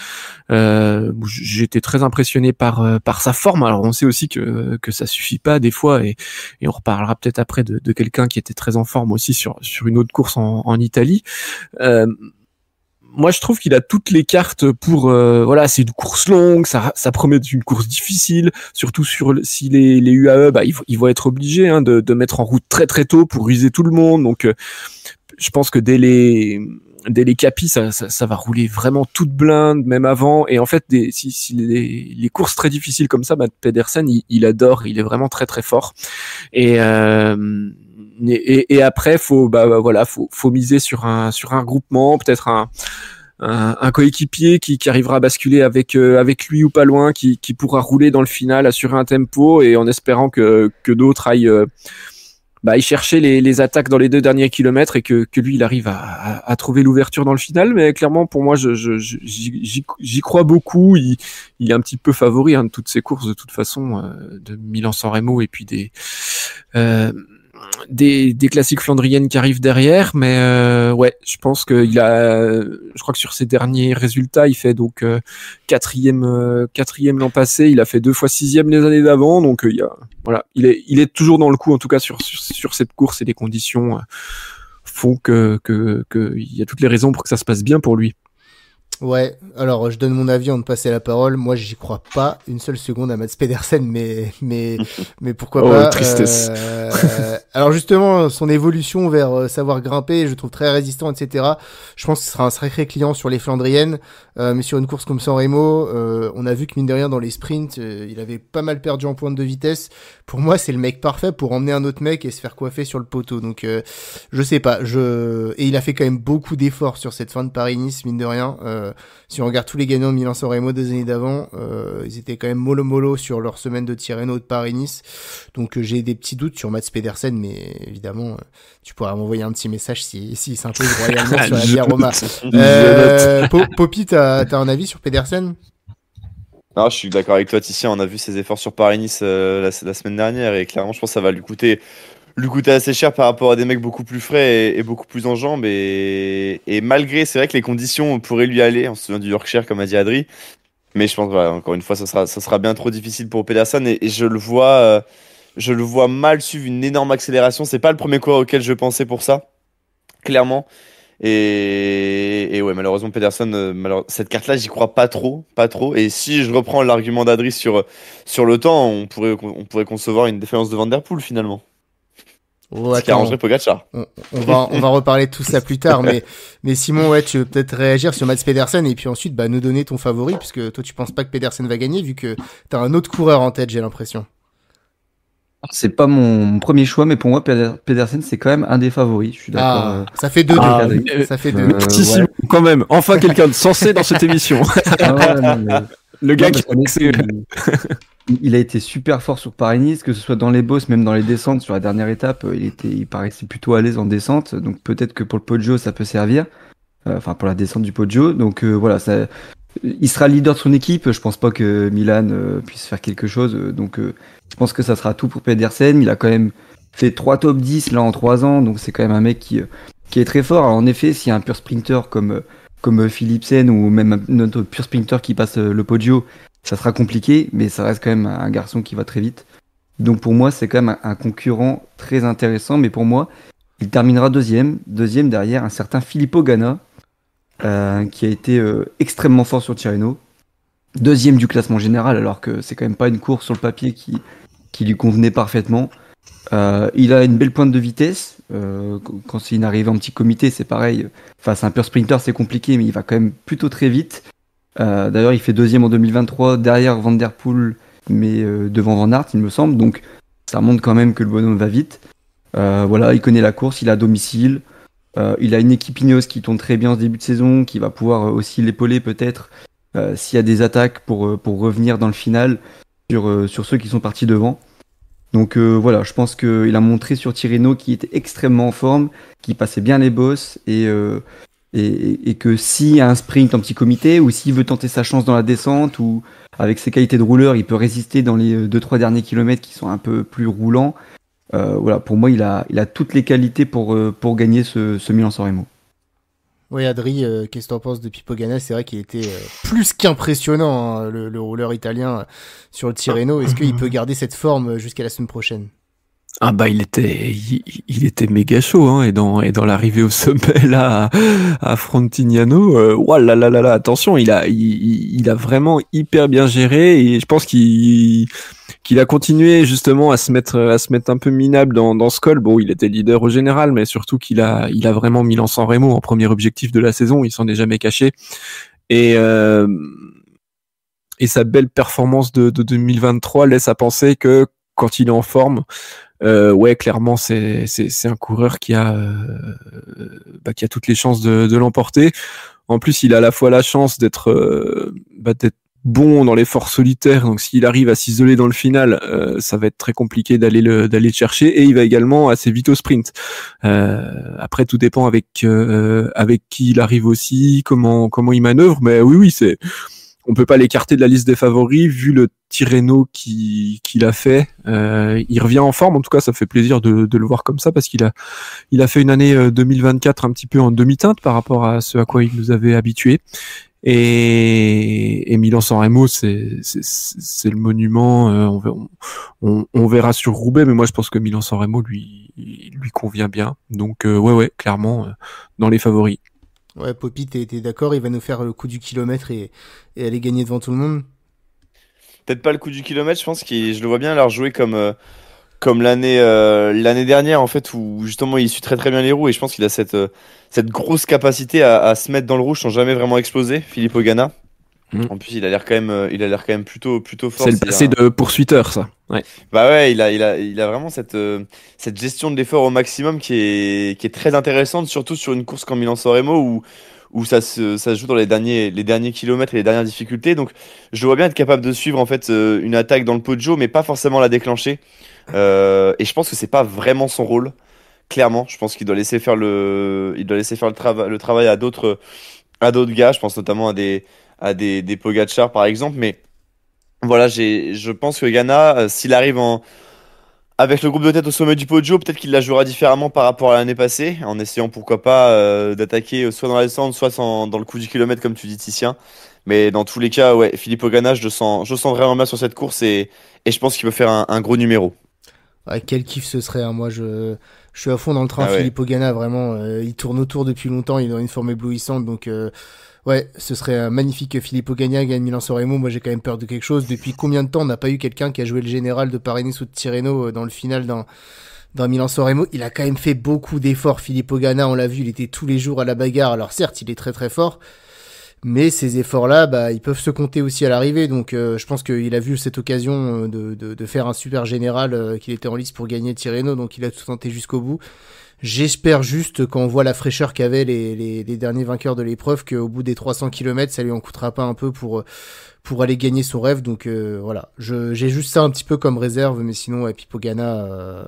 J'étais très impressionné par sa forme. Alors on sait aussi que ça suffit pas des fois, et on reparlera peut-être après de quelqu'un qui était très en forme aussi sur une autre course en Italie. Moi, je trouve qu'il a toutes les cartes pour c'est une course longue, ça promet une course difficile, surtout si les UAE, ils vont être obligés de mettre en route très très tôt pour ruser tout le monde. Donc je pense que dès les capis, ça va rouler vraiment toute blinde, même avant. Et en fait, si les courses très difficiles comme ça, Pedersen, il adore, il est vraiment très très fort. Et après, faut miser sur un groupement, peut-être un coéquipier qui arrivera à basculer avec lui ou pas loin, qui pourra rouler dans le final, assurer un tempo, et en espérant que d'autres aillent chercher les attaques dans les 2 derniers kilomètres, et que lui il arrive à trouver l'ouverture dans le final. Mais clairement, pour moi, j'y crois beaucoup. Il est un petit peu favori de toutes ces courses de toute façon, de Milan-San Remo et puis des classiques flandriennes qui arrivent derrière. Mais je pense je crois que sur ses derniers résultats, il fait donc quatrième l'an passé. Il a fait 2 fois 6e les années d'avant. Donc il est toujours dans le coup, en tout cas sur cette course, et les conditions font que il y a toutes les raisons pour que ça se passe bien pour lui. Ouais, alors je donne mon avis avant de passer la parole. Moi, j'y crois pas une seule seconde à Mats Pedersen, mais pourquoi pas. Tristesse. Alors justement, son évolution vers savoir grimper, je le trouve très résistant, etc. Je pense que ce sera un sacré client sur les Flandriennes, mais sur une course comme San Remo, on a vu que mine de rien dans les sprints, il avait pas mal perdu en pointe de vitesse. Pour moi, c'est le mec parfait pour emmener un autre mec et se faire coiffer sur le poteau. Donc, je sais pas. Et il a fait quand même beaucoup d'efforts sur cette fin de Paris-Nice, mine de rien. Si on regarde tous les gagnants de Milan-San Remo des années d'avant, ils étaient quand même mollo sur leur semaine de Tirreno de Paris-Nice. Donc j'ai des petits doutes sur Mats Pedersen, mais évidemment, tu pourras m'envoyer un petit message s'il s'impose royalement sur la Via Roma. Poppy, t'as un avis sur Pedersen? Non, je suis d'accord avec toi, Titien. On a vu ses efforts sur Paris-Nice la semaine dernière, et clairement, je pense que ça va lui coûter assez cher par rapport à des mecs beaucoup plus frais et beaucoup plus en jambes. Et malgré, c'est vrai que les conditions pourraient lui aller. On se souvient du Yorkshire, comme a dit Adri. Mais je pense, encore une fois, ça sera bien trop difficile pour Pedersen. Et je le vois mal suivre une énorme accélération. C'est pas le premier coureur auquel je pensais pour ça, clairement. Et ouais, malheureusement, Pedersen, cette carte-là, j'y crois pas trop. Et si je reprends l'argument d'Adri sur le temps, on pourrait concevoir une défaillance de Van Der Poel finalement. Oh, ce qui arrangerait Pogacar. On va reparler de tout ça plus tard, mais Simon, ouais, tu veux peut-être réagir sur Mats Pedersen et puis ensuite nous donner ton favori, puisque toi tu penses pas que Pedersen va gagner, vu que t'as un autre coureur en tête, j'ai l'impression. C'est pas mon premier choix, mais pour moi, Pedersen, c'est quand même un des favoris. Je suis d'accord. Ça fait 2-2. Ça fait 2. Merci Simon, quand même. Enfin, quelqu'un de sensé dans cette émission. Le gars qui il a été super fort sur Paris-Nice, que ce soit dans les bosses, même dans les descentes. Sur la dernière étape, il paraissait plutôt à l'aise en descente. Donc peut-être que pour le Poggio, ça peut servir. Enfin, pour la descente du Poggio. Donc voilà, il sera leader de son équipe. Je pense pas que Milan puisse faire quelque chose. Donc je pense que ça sera tout pour Pedersen. Il a quand même fait 3 top 10 là en 3 ans. Donc c'est quand même un mec qui est très fort. Alors, en effet, s'il y a un pur sprinter comme Philipsen ou même notre pur sprinter qui passe le Poggio, ça sera compliqué, mais ça reste quand même un garçon qui va très vite. Donc pour moi, c'est quand même un concurrent très intéressant, mais pour moi, il terminera deuxième derrière un certain Filippo Ganna. qui a été extrêmement fort sur Tirreno. Deuxième du classement général, alors que c'est quand même pas une course sur le papier qui lui convenait parfaitement. Il a une belle pointe de vitesse. Quand c'est une arrivée en petit comité, c'est pareil. Face à un pur sprinter, c'est compliqué, mais il va quand même plutôt très vite. D'ailleurs, il fait deuxième en 2023, derrière Van Der Poel, mais devant Van Aert, il me semble. Donc, ça montre quand même que le bonhomme va vite. Voilà, il connaît la course, il est à domicile. Il a une équipe Ineos qui tourne très bien ce début de saison, qui va pouvoir aussi l'épauler peut-être s'il y a des attaques pour revenir dans le final sur ceux qui sont partis devant. Donc voilà, je pense qu'il a montré sur Tirreno qu'il était extrêmement en forme, qu'il passait bien les bosses et que s'il y a un sprint en petit comité ou s'il veut tenter sa chance dans la descente ou avec ses qualités de rouleur, il peut résister dans les 2-3 derniers kilomètres qui sont un peu plus roulants. Voilà, pour moi, il a toutes les qualités pour gagner ce Milan-San Remo. Oui, Adri, qu'est-ce que t'en penses de Pippo Ganna? C'est vrai qu'il était plus qu'impressionnant, hein, le rouleur italien sur le Tirreno. Est-ce qu'il peut garder cette forme jusqu'à la semaine prochaine? Ah bah il était méga chaud hein, et dans l'arrivée au sommet là à Frontignano, ouah attention, il a vraiment hyper bien géré et je pense qu'il a continué justement à se mettre un peu minable dans ce col. Bon, il était leader au général, mais surtout qu'il a vraiment mis Milan-San Remo en premier objectif de la saison, il s'en est jamais caché. Et sa belle performance de 2023 laisse à penser que quand il est en forme, ouais, clairement, c'est un coureur qui a toutes les chances de l'emporter. En plus, il a à la fois la chance d'être bon dans l'effort solitaire. Donc, s'il arrive à s'isoler dans le final, ça va être très compliqué d'aller le chercher. Et il va également assez vite au sprint. Après, tout dépend avec qui il arrive aussi, comment il manœuvre. Mais oui, on peut pas l'écarter de la liste des favoris vu le Tirreno qu'il a fait. Il revient en forme, en tout cas ça fait plaisir de le voir comme ça parce qu'il a fait une année 2024 un petit peu en demi-teinte par rapport à ce à quoi il nous avait habitués. Et Milan-San Remo c'est le monument. On verra sur Roubaix, mais moi je pense que Milan-San Remo lui convient bien. Donc ouais clairement dans les favoris. Ouais, Poppy, t'es d'accord? Il va nous faire le coup du kilomètre et aller gagner devant tout le monde? Peut-être pas le coup du kilomètre, je pense que je le vois bien leur jouer comme l'année dernière en fait où justement il suit très très bien les roues et je pense qu'il a cette grosse capacité à se mettre dans le rouge sans jamais vraiment exploser, Filippo Ganna. En plus, il a l'air quand même plutôt fort. C'est le passé de poursuiteur, ça. Ouais. Bah ouais, il a vraiment cette gestion de l'effort au maximum qui est très intéressante, surtout sur une course comme Milan-San Remo où ça se joue dans les derniers kilomètres et les dernières difficultés. Donc, je vois bien être capable de suivre en fait une attaque dans le Poggio, mais pas forcément la déclencher. Et je pense que c'est pas vraiment son rôle. Clairement, je pense qu'il doit laisser faire le travail à d'autres gars. Je pense notamment à des Pogacar par exemple, mais voilà, je pense que Ganna, s'il arrive avec le groupe de tête au sommet du Poggio, peut-être qu'il la jouera différemment par rapport à l'année passée, en essayant pourquoi pas d'attaquer soit dans la descente, soit dans le coup du kilomètre comme tu dis Titien. Mais dans tous les cas, ouais, Filippo Ganna, je le sens vraiment bien sur cette course et je pense qu'il peut faire un gros numéro. Ouais, quel kiff ce serait, hein. Moi je suis à fond dans le train. Ah ouais. Filippo Ganna, vraiment, il tourne autour depuis longtemps, il est dans une forme éblouissante, donc ouais, ce serait magnifique que Filippo Ganna gagne Milan-San Remo. Moi j'ai quand même peur de quelque chose. Depuis combien de temps on n'a pas eu quelqu'un qui a joué le général de Paris-Nice ou de Tirreno dans le final dans Milan-San Remo? Il a quand même fait beaucoup d'efforts, Filippo Ganna, on l'a vu, il était tous les jours à la bagarre. Alors certes, il est très très fort, mais ces efforts-là, ils peuvent se compter aussi à l'arrivée. Donc je pense qu'il a vu cette occasion de faire un super général, qu'il était en lice pour gagner Tirreno, donc il a tout tenté jusqu'au bout. J'espère juste, quand on voit la fraîcheur qu'avaient les derniers vainqueurs de l'épreuve, qu'au bout des 300 km, ça lui en coûtera pas un peu pour aller gagner son rêve. Donc voilà, j'ai juste ça un petit peu comme réserve, mais sinon, ouais, Pippo Ganna,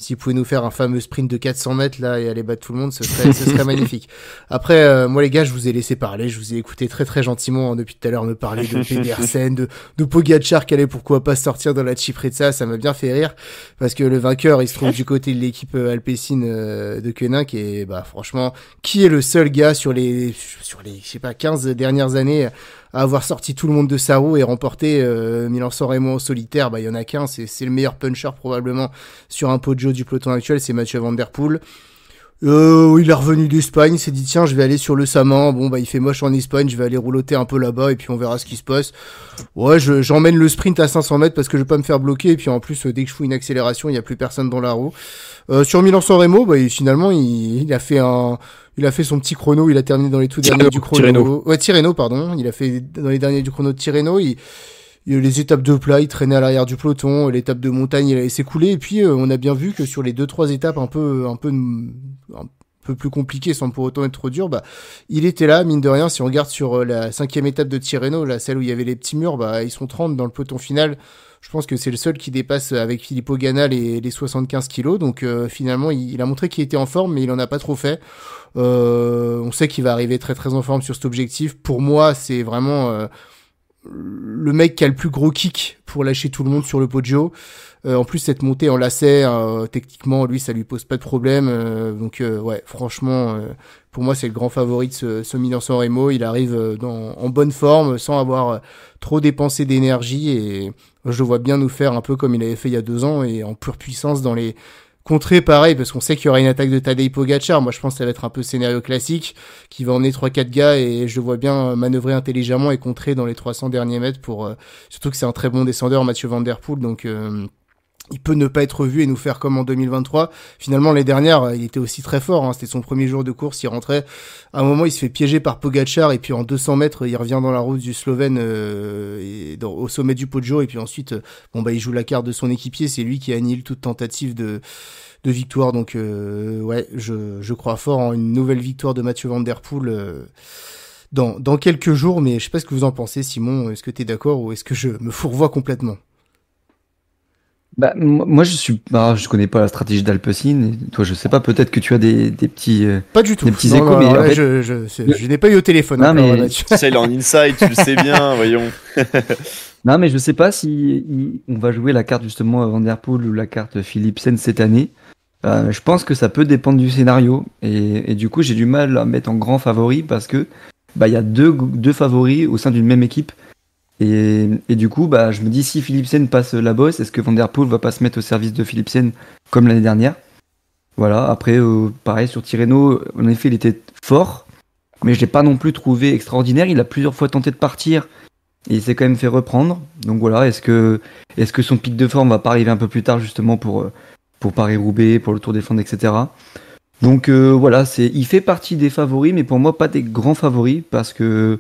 s'il pouvait nous faire un fameux sprint de 400 mètres là et aller battre tout le monde, ce serait magnifique. Après, moi les gars, je vous ai laissé parler, je vous ai écouté très très gentiment, hein, depuis tout à l'heure me parler de Pedersen, de Pogacar qui allait pourquoi pas sortir dans la Ciprezza, ça m'a bien fait rire parce que le vainqueur il se trouve du côté de l'équipe Alpecin de Koenig et franchement, qui est le seul gars sur les je sais pas 15 dernières années à avoir sorti tout le monde de sa roue et remporté Milan-San Remo en solitaire? Il y en a qu'un, c'est le meilleur puncher probablement sur un Poggio du peloton actuel, c'est Mathieu Van Der Poel. Il est revenu d'Espagne, il s'est dit tiens je vais aller sur le Saman, bon bah il fait moche en Espagne, je vais aller rouloter un peu là-bas et puis on verra ce qui se passe. Ouais, j'emmène le sprint à 500 mètres parce que je vais pas me faire bloquer et puis en plus dès que je fous une accélération il y a plus personne dans la roue. Sur Milan-San Remo, bah finalement il a fait son petit chrono, il a terminé dans les tout derniers du chrono. Tirreno. Ouais, Tirreno pardon, il a fait dans les derniers du chrono de Tirreno, les étapes de plat, il traînait à l'arrière du peloton, l'étape de montagne, il a laissé couler, et puis on a bien vu que sur les 2-3 étapes un peu plus compliquées sans pour autant être trop dur, bah, il était là, mine de rien, si on regarde sur la 5e étape de Tirreno, là, celle où il y avait les petits murs, bah, ils sont 30 dans le peloton final. Je pense que c'est le seul qui dépasse avec Filippo Ganna les 75 kilos, donc finalement, il a montré qu'il était en forme, mais il en a pas trop fait. On sait qu'il va arriver très très en forme sur cet objectif. Pour moi, c'est vraiment le mec qui a le plus gros kick pour lâcher tout le monde sur le Poggio. En plus, cette montée en lacet, techniquement, lui, ça lui pose pas de problème. Donc, ouais, franchement, pour moi, c'est le grand favori de ce Milan-San Remo. Il arrive en bonne forme, sans avoir trop dépensé d'énergie. Et je le vois bien nous faire un peu comme il avait fait il y a 2 ans, et en pure puissance dans les contrées, pareil, parce qu'on sait qu'il y aura une attaque de Tadej Pogačar. Moi, je pense que ça va être un peu scénario classique, qui va emmener 3-4 gars, et je le vois bien manœuvrer intelligemment et contrer dans les 300 derniers mètres pour, surtout que c'est un très bon descendeur, Mathieu Van Der Poel, donc, il peut ne pas être vu et nous faire comme en 2023. Finalement, l'année dernière, il était aussi très fort, hein. C'était son premier jour de course, il rentrait. À un moment, il se fait piéger par Pogačar, et puis en 200 mètres, il revient dans la route du Slovène, au sommet du Poggio, et puis ensuite, il joue la carte de son équipier, c'est lui qui annule toute tentative de victoire. Donc, ouais, je crois fort en une nouvelle victoire de Mathieu Van Der Poel, dans quelques jours, mais je sais pas ce que vous en pensez, Simon. Est-ce que t'es d'accord ou est-ce que je me fourvoie complètement? Bah, moi, je connais pas la stratégie d'Alpecin. Toi, je sais pas, peut-être que tu as des petits, Pas du tout. des petits Non, échos, non, mais alors en là, fait, je n'ai pas eu au téléphone. Non, encore, mais- Mathieu. Ça, il est en inside, tu le sais bien, voyons. non, mais je sais pas si on va jouer la carte justement Van Der Poel ou la carte Philipsen cette année. Je pense que ça peut dépendre du scénario et du coup, j'ai du mal à mettre en grand favori parce que il y a deux favoris au sein d'une même équipe. Et du coup, je me dis si Philipsen passe la bosse, est-ce que Van Der Poel va pas se mettre au service de Philipsen comme l'année dernière? Voilà, après, pareil sur Tirreno, en effet, il était fort, mais je l'ai pas non plus trouvé extraordinaire. Il a plusieurs fois tenté de partir et il s'est quand même fait reprendre. Donc voilà, est-ce que son pic de forme va pas arriver un peu plus tard justement pour Paris-Roubaix, pour le Tour des Flandres, etc. Donc voilà, il fait partie des favoris, mais pour moi pas des grands favoris parce que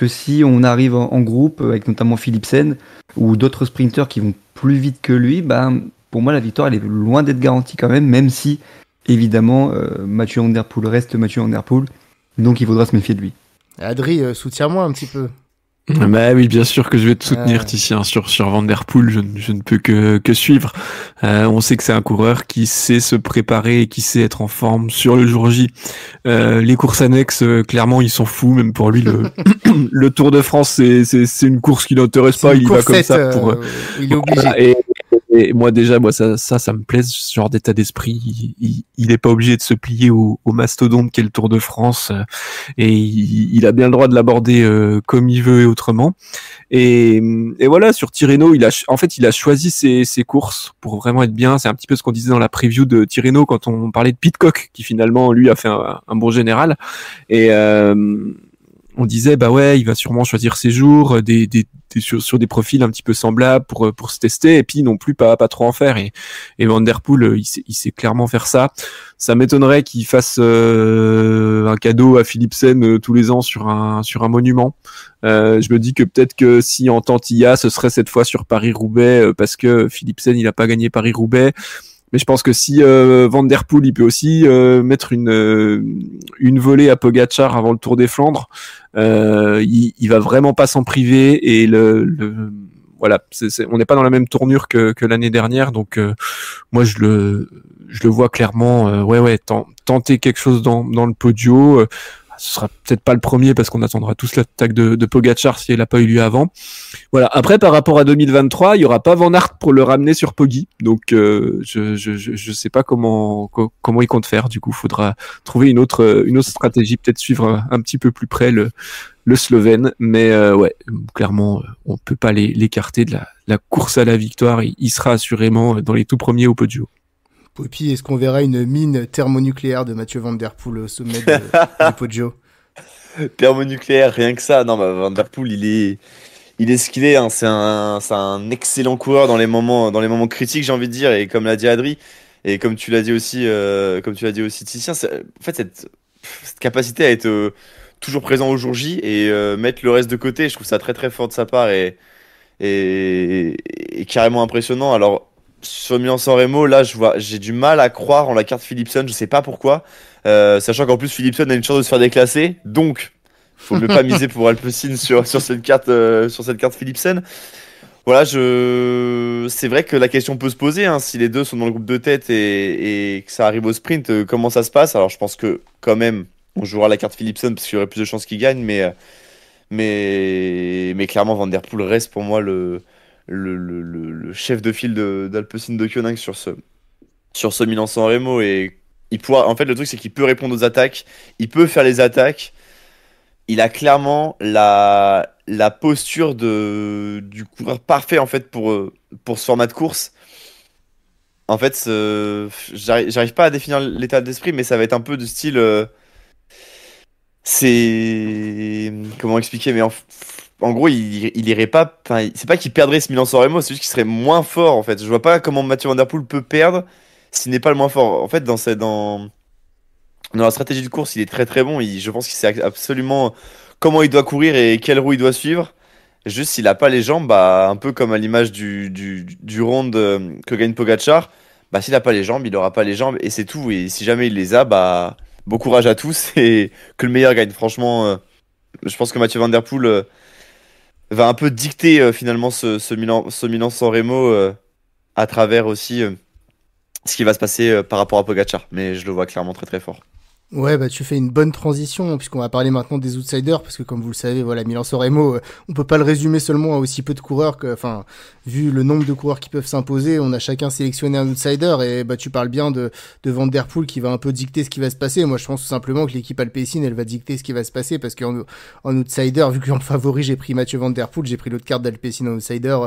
si on arrive en groupe avec notamment Philipsen ou d'autres sprinteurs qui vont plus vite que lui, pour moi la victoire elle est loin d'être garantie quand même si évidemment Mathieu Van Der Poel reste Mathieu Van Der Poel, donc il faudra se méfier de lui. Adri, soutiens-moi un petit peu. Bah oui, bien sûr que je vais te soutenir, Ouais. Titien, sur Van Der Poel, je ne peux que suivre. On sait que c'est un coureur qui sait se préparer et qui sait être en forme sur le jour J. Les courses annexes, clairement, il s'en fout, même pour lui, le Tour de France, c'est une course qui l'intéresse pas, C'est une il y va comme coursette, ça pour... il est obligé. Voilà, et moi déjà, ça me plaît, ce genre d'état d'esprit. Il est pas obligé de se plier au mastodonte qu'est le Tour de France, et il a bien le droit de l'aborder comme il veut et autrement. Et voilà, sur Tirreno, il a choisi ses courses pour vraiment être bien. C'est un petit peu ce qu'on disait dans la preview de Tirreno quand on parlait de Pidcock, qui finalement lui a fait un bon général. Et on disait bah ouais, il va sûrement choisir ses jours, sur des profils un petit peu semblables pour se tester, et puis non plus pas trop en faire. Et Van Der Poel, il sait clairement faire ça. Ça m'étonnerait qu'il fasse un cadeau à Philipsen tous les ans sur un monument. Je me dis que peut-être que si en Tantilla, ce serait cette fois sur Paris-Roubaix, parce que Philipsen il a pas gagné Paris-Roubaix. Mais je pense que si Van Der Poel, il peut aussi mettre une volée à Pogačar avant le Tour des Flandres, il va vraiment pas s'en priver. Et voilà, on n'est pas dans la même tournure que l'année dernière, donc moi je le vois clairement, tenter quelque chose dans le Poggio. Ce sera peut-être pas le premier parce qu'on attendra tous l'attaque de Pogačar si elle n'a pas eu lieu avant. Voilà. Après, par rapport à 2023, il y aura pas Van Aert pour le ramener sur Poggi. Donc, je sais pas comment il compte faire. Du coup, faudra trouver une autre stratégie, peut-être suivre un petit peu plus près le Slovène. Mais ouais, clairement, on peut pas l'écarter de la course à la victoire. Il sera assurément dans les tout premiers au Poggio. Et puis, est-ce qu'on verra une mine thermonucléaire de Mathieu Van Der Poel au sommet du Poggio? Thermonucléaire, rien que ça. Non, bah, Van Der Poel, il est ce qu'il est. Hein. C'est un excellent coureur dans les moments critiques, j'ai envie de dire. Et comme l'a dit Adri, et comme tu l'as dit aussi, Titien, en fait, cette capacité à être toujours présent au jour J et mettre le reste de côté, je trouve ça très très fort de sa part et carrément impressionnant. Alors, sur Milan-San Remo, là, j'ai du mal à croire en la carte Philipsen, je sais pas pourquoi. Sachant qu'en plus, Philipsen a une chance de se faire déclasser, donc faut mieux pas miser pour Alpecin sur cette carte Philipsen. Voilà, c'est vrai que la question peut se poser, hein, si les deux sont dans le groupe de tête et que ça arrive au sprint, comment ça se passe? Alors, je pense que quand même, on jouera la carte Philipsen parce qu'il y aurait plus de chances qu'il gagne, mais clairement, Van Der Poel reste pour moi le chef de file d'Alpecin de Koenig sur ce Milan-San Remo. Et en fait, le truc, c'est qu'il peut répondre aux attaques, il peut faire les attaques. Il a clairement la posture du coureur parfait en fait pour ce format de course. En fait, j'arrive pas à définir l'état d'esprit, mais ça va être un peu du style. C'est comment expliquer, mais en gros, il irait pas. Enfin, c'est pas qu'il perdrait ce Milan-San Remo, c'est juste qu'il serait moins fort en fait. Je vois pas comment Mathieu Van Der Poel peut perdre s'il n'est pas le moins fort. En fait, dans la stratégie de course, il est très très bon. Je pense qu'il sait absolument comment il doit courir et quelle roue il doit suivre. Juste, s'il a pas les jambes, bah, un peu comme à l'image du round que gagne Pogacar, bah, s'il a pas les jambes, il aura pas les jambes et c'est tout. Et si jamais il les a, bah, bon courage à tous et que le meilleur gagne. Franchement, je pense que Mathieu Van Der Poel va un peu dicter finalement ce Milan-San Remo à travers aussi ce qui va se passer par rapport à Pogacar. Mais je le vois clairement très très fort. Ouais, bah tu fais une bonne transition puisqu'on va parler maintenant des outsiders parce que comme vous le savez, voilà, Milan-San Remo, on peut pas le résumer seulement à aussi peu de coureurs enfin, vu le nombre de coureurs qui peuvent s'imposer, on a chacun sélectionné un outsider et bah tu parles bien de Van Der Poel qui va un peu dicter ce qui va se passer. Moi, je pense tout simplement que l'équipe Alpecin, elle va dicter ce qui va se passer parce qu'en outsider, vu qu'en favori, j'ai pris Mathieu Van Der Poel, j'ai pris l'autre carte d'Alpecin en outsider,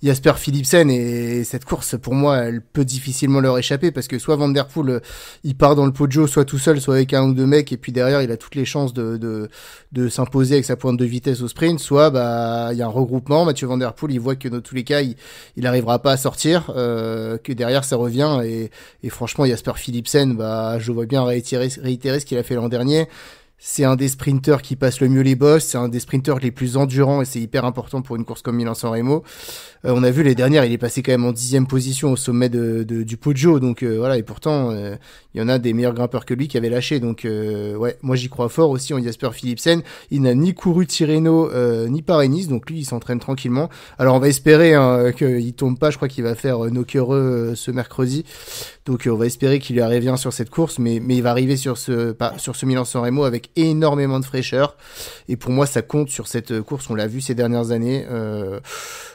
Jasper Philipsen et cette course, pour moi, elle peut difficilement leur échapper parce que soit Van Der Poel, il part dans le Poggio, soit tout seul, soit avec un ou deux mecs et puis derrière il a toutes les chances de s'imposer avec sa pointe de vitesse au sprint, soit bah il y a un regroupement, Mathieu Van Der Poel il voit que dans tous les cas il arrivera pas à sortir, que derrière ça revient et franchement Jasper Philipsen, bah je vois bien réitérer ce qu'il a fait l'an dernier. C'est un des sprinters qui passe le mieux les bosses, c'est un des sprinters les plus endurants et c'est hyper important pour une course comme Milan-San Remo. On a vu les dernières, il est passé quand même en 10e position au sommet du Poggio, donc voilà, et pourtant il y en a des meilleurs grimpeurs que lui qui avaient lâché, donc ouais, moi j'y crois fort aussi en Jasper Philipsen. Il n'a ni couru Tirreno ni Paris-Nice, donc lui il s'entraîne tranquillement. Alors on va espérer qu'il tombe pas, je crois qu'il va faire Nockereux ce mercredi, donc on va espérer qu'il lui arrive bien sur cette course, mais il va arriver sur ce Milan-San Remo avec énormément de fraîcheur, et pour moi ça compte sur cette course, on l'a vu ces dernières années.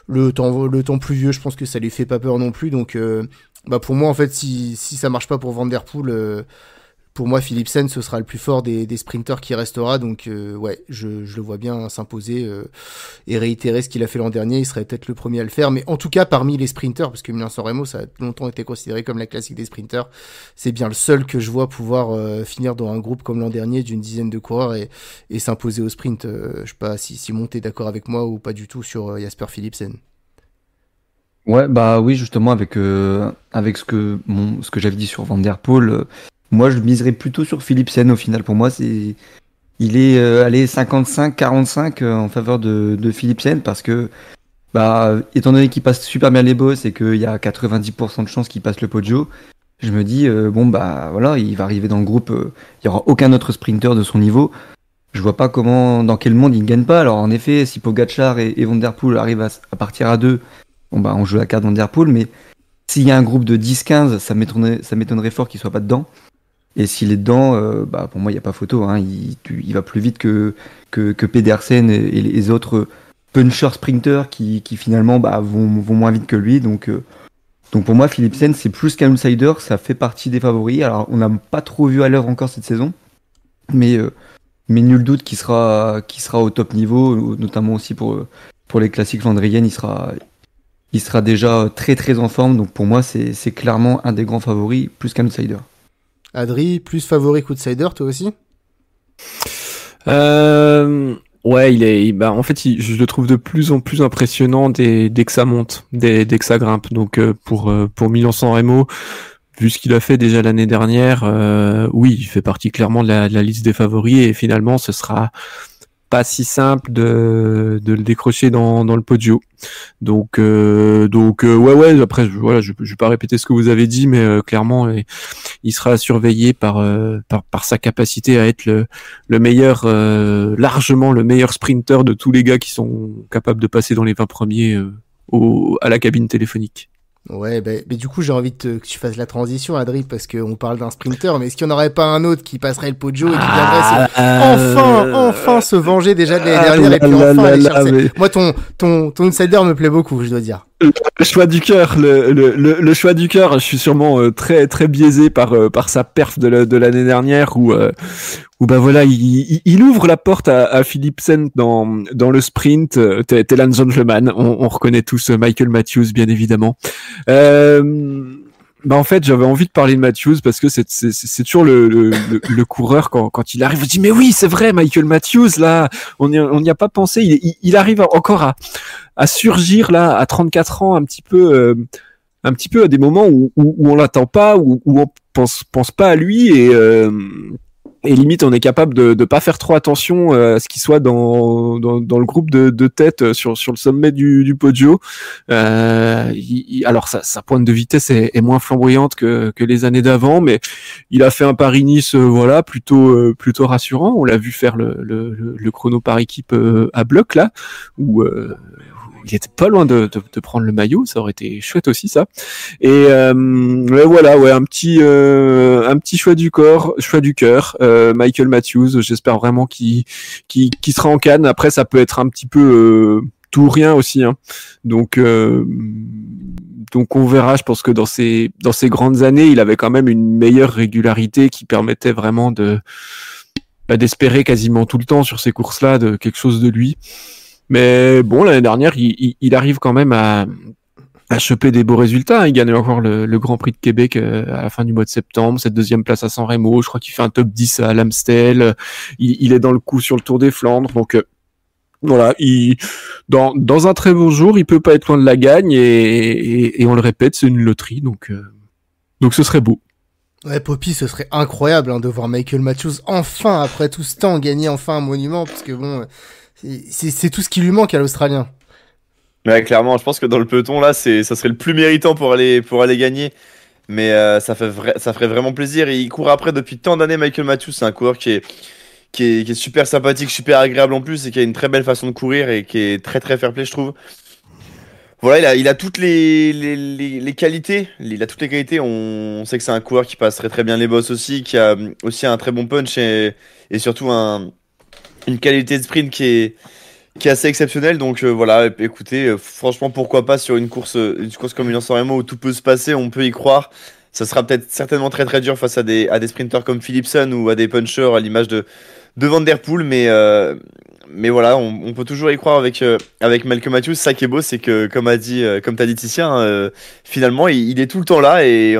Le temps pluvieux, je pense que ça lui fait pas peur non plus, donc bah pour moi en fait si ça marche pas pour Van Der Poel, pour moi Philipsen ce sera le plus fort des sprinters qui restera, donc ouais je le vois bien s'imposer et réitérer ce qu'il a fait l'an dernier. Il serait peut-être le premier à le faire, mais en tout cas parmi les sprinters, parce que Milan-San Remo ça a longtemps été considéré comme la classique des sprinters, c'est bien le seul que je vois pouvoir finir dans un groupe comme l'an dernier d'une dizaine de coureurs et s'imposer au sprint. Je sais pas si Simon t'es d'accord avec moi ou pas du tout sur Jasper Philipsen. Ouais, bah oui, justement, avec ce que j'avais dit sur Van Der Poel, moi je miserais plutôt sur Philipsen au final. Pour moi, il est allé 55-45 en faveur de Philipsen parce que, bah, étant donné qu'il passe super bien les bosses et qu'il y a 90% de chances qu'il passe le Poggio, je me dis, bon, bah voilà, il va arriver dans le groupe, il y aura aucun autre sprinter de son niveau. Je vois pas dans quel monde il ne gagne pas. Alors en effet, si Pogacar et Van Der Poel arrivent à partir à deux, bon bah on joue la carte Van Der Poel, mais s'il y a un groupe de 10-15, ça m'étonnerait fort qu'il soit pas dedans. Et s'il est dedans, bah pour moi il n'y a pas photo, hein. Il va plus vite que Pedersen et les autres punchers sprinters qui finalement bah, vont moins vite que lui. Donc pour moi Philipsen c'est plus qu'un outsider, ça fait partie des favoris. Alors on n'a pas trop vu à l'œuvre encore cette saison, mais nul doute qu'il sera au top niveau, notamment aussi pour les classiques flandriennes, il sera déjà très très en forme. Donc pour moi, c'est clairement un des grands favoris, plus qu'un outsider. Adri, plus favori qu'outsider, toi aussi? Ouais, en fait, je le trouve de plus en plus impressionnant dès que ça monte, dès que ça grimpe. Donc pour Milan-San Remo, vu ce qu'il a fait déjà l'année dernière, oui, il fait partie clairement de la liste des favoris et finalement, ce sera pas si simple de le décrocher dans le podio. Donc ouais, après voilà, je vais pas répéter ce que vous avez dit, mais clairement il sera surveillé par sa capacité à être le meilleur, largement le meilleur sprinter de tous les gars qui sont capables de passer dans les 20 premiers à la cabine téléphonique. Ouais, mais du coup, j'ai envie que tu fasses la transition, Adri, parce qu'on parle d'un sprinter, mais est-ce qu'il n'y en aurait pas un autre qui passerait le Poggio et qui viendrait enfin se venger déjà de l'année dernière et puis enfin aller chercher. Mais... Moi, ton outsider me plaît beaucoup, je dois dire. Le choix du cœur, le choix du cœur, je suis sûrement très très biaisé par sa perf de l'année dernière où bah voilà, il ouvre la porte à Philipsen dans le sprint. T'es là, gentleman. On reconnaît tous Michael Matthews, bien évidemment. Bah en fait, j'avais envie de parler de Matthews parce que c'est toujours le coureur quand il arrive, je dis mais oui, c'est vrai, Michael Matthews là, on n'y a pas pensé. Il arrive encore à surgir là à 34 ans, un petit peu à des moments où on l'attend pas, où on pense pas à lui et limite on est capable de pas faire trop attention à ce qu'il soit dans le groupe de tête sur le sommet du Poggio. Alors sa pointe de vitesse est moins flamboyante que les années d'avant, mais il a fait un Paris-Nice voilà plutôt rassurant. On l'a vu faire le chrono par équipe à bloc là où il était pas loin de prendre le maillot, ça aurait été chouette aussi ça. Et voilà, ouais, un petit choix du cœur, Michael Matthews. J'espère vraiment qu'il sera en Cannes. Après, ça peut être un petit peu tout ou rien aussi, hein. Donc on verra. Je pense que dans ces grandes années, il avait quand même une meilleure régularité qui permettait vraiment d'espérer quasiment tout le temps sur ces courses-là de quelque chose de lui. Mais bon, l'année dernière, il arrive quand même à choper des beaux résultats. Il gagne encore le Grand Prix de Québec à la fin du mois de septembre, cette deuxième place à San Remo. Je crois qu'il fait un top 10 à l'Amstel. Il est dans le coup sur le Tour des Flandres. Donc voilà, dans un très bon jour, il peut pas être loin de la gagne. Et on le répète, c'est une loterie. Donc ce serait beau. Ouais, Poppy, ce serait incroyable de voir Michael Matthews enfin, après tout ce temps, gagner enfin un monument. Parce que bon... C'est tout ce qui lui manque à l'Australien. Ouais, clairement, je pense que dans le peloton là, ça serait le plus méritant pour aller gagner. Mais ça ferait vraiment plaisir. Et il court après depuis tant d'années. Michael Matthews, c'est un coureur qui est super sympathique, super agréable en plus, et qui a une très belle façon de courir et qui est très très fair play, je trouve. Voilà, il a toutes les qualités. Il a toutes les qualités. On sait que c'est un coureur qui passe très très bien les bosses aussi, qui a aussi un très bon punch et surtout une qualité de sprint qui est assez exceptionnelle. Donc voilà, écoutez, franchement, pourquoi pas sur une course comme Milan-San Remo où tout peut se passer, on peut y croire. Ça sera peut-être certainement très très dur face à des sprinters comme Philipsen ou à des punchers à l'image de Van Der Poel, mais voilà, on peut toujours y croire avec Malcolm Matthews. Ça qui est beau, c'est que comme t'as dit Titien, finalement il est tout le temps là et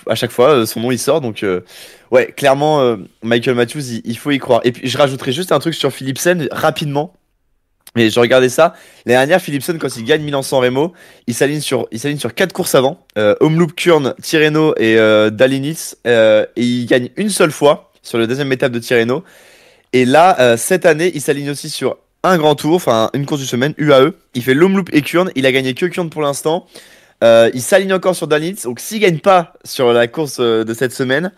à chaque fois son nom il sort. Donc ouais, clairement Michael Matthews, il faut y croire. Et puis je rajouterai juste un truc sur Philipsen rapidement. Mais je regardais ça. L'année dernière, Philipsen, quand il gagne Milan-San Remo, il s'aligne sur 4 courses avant. Omloop, Kurn, Tirreno et Dalinis. Et il gagne une seule fois sur la deuxième étape de Tirreno. Et là, cette année, il s'aligne aussi sur un grand tour, enfin une course du semaine, UAE. Il fait l'Omloop et Kurn. Il a gagné que Kurn pour l'instant. Il s'aligne encore sur Dalinis. Donc s'il gagne pas sur la course de cette semaine,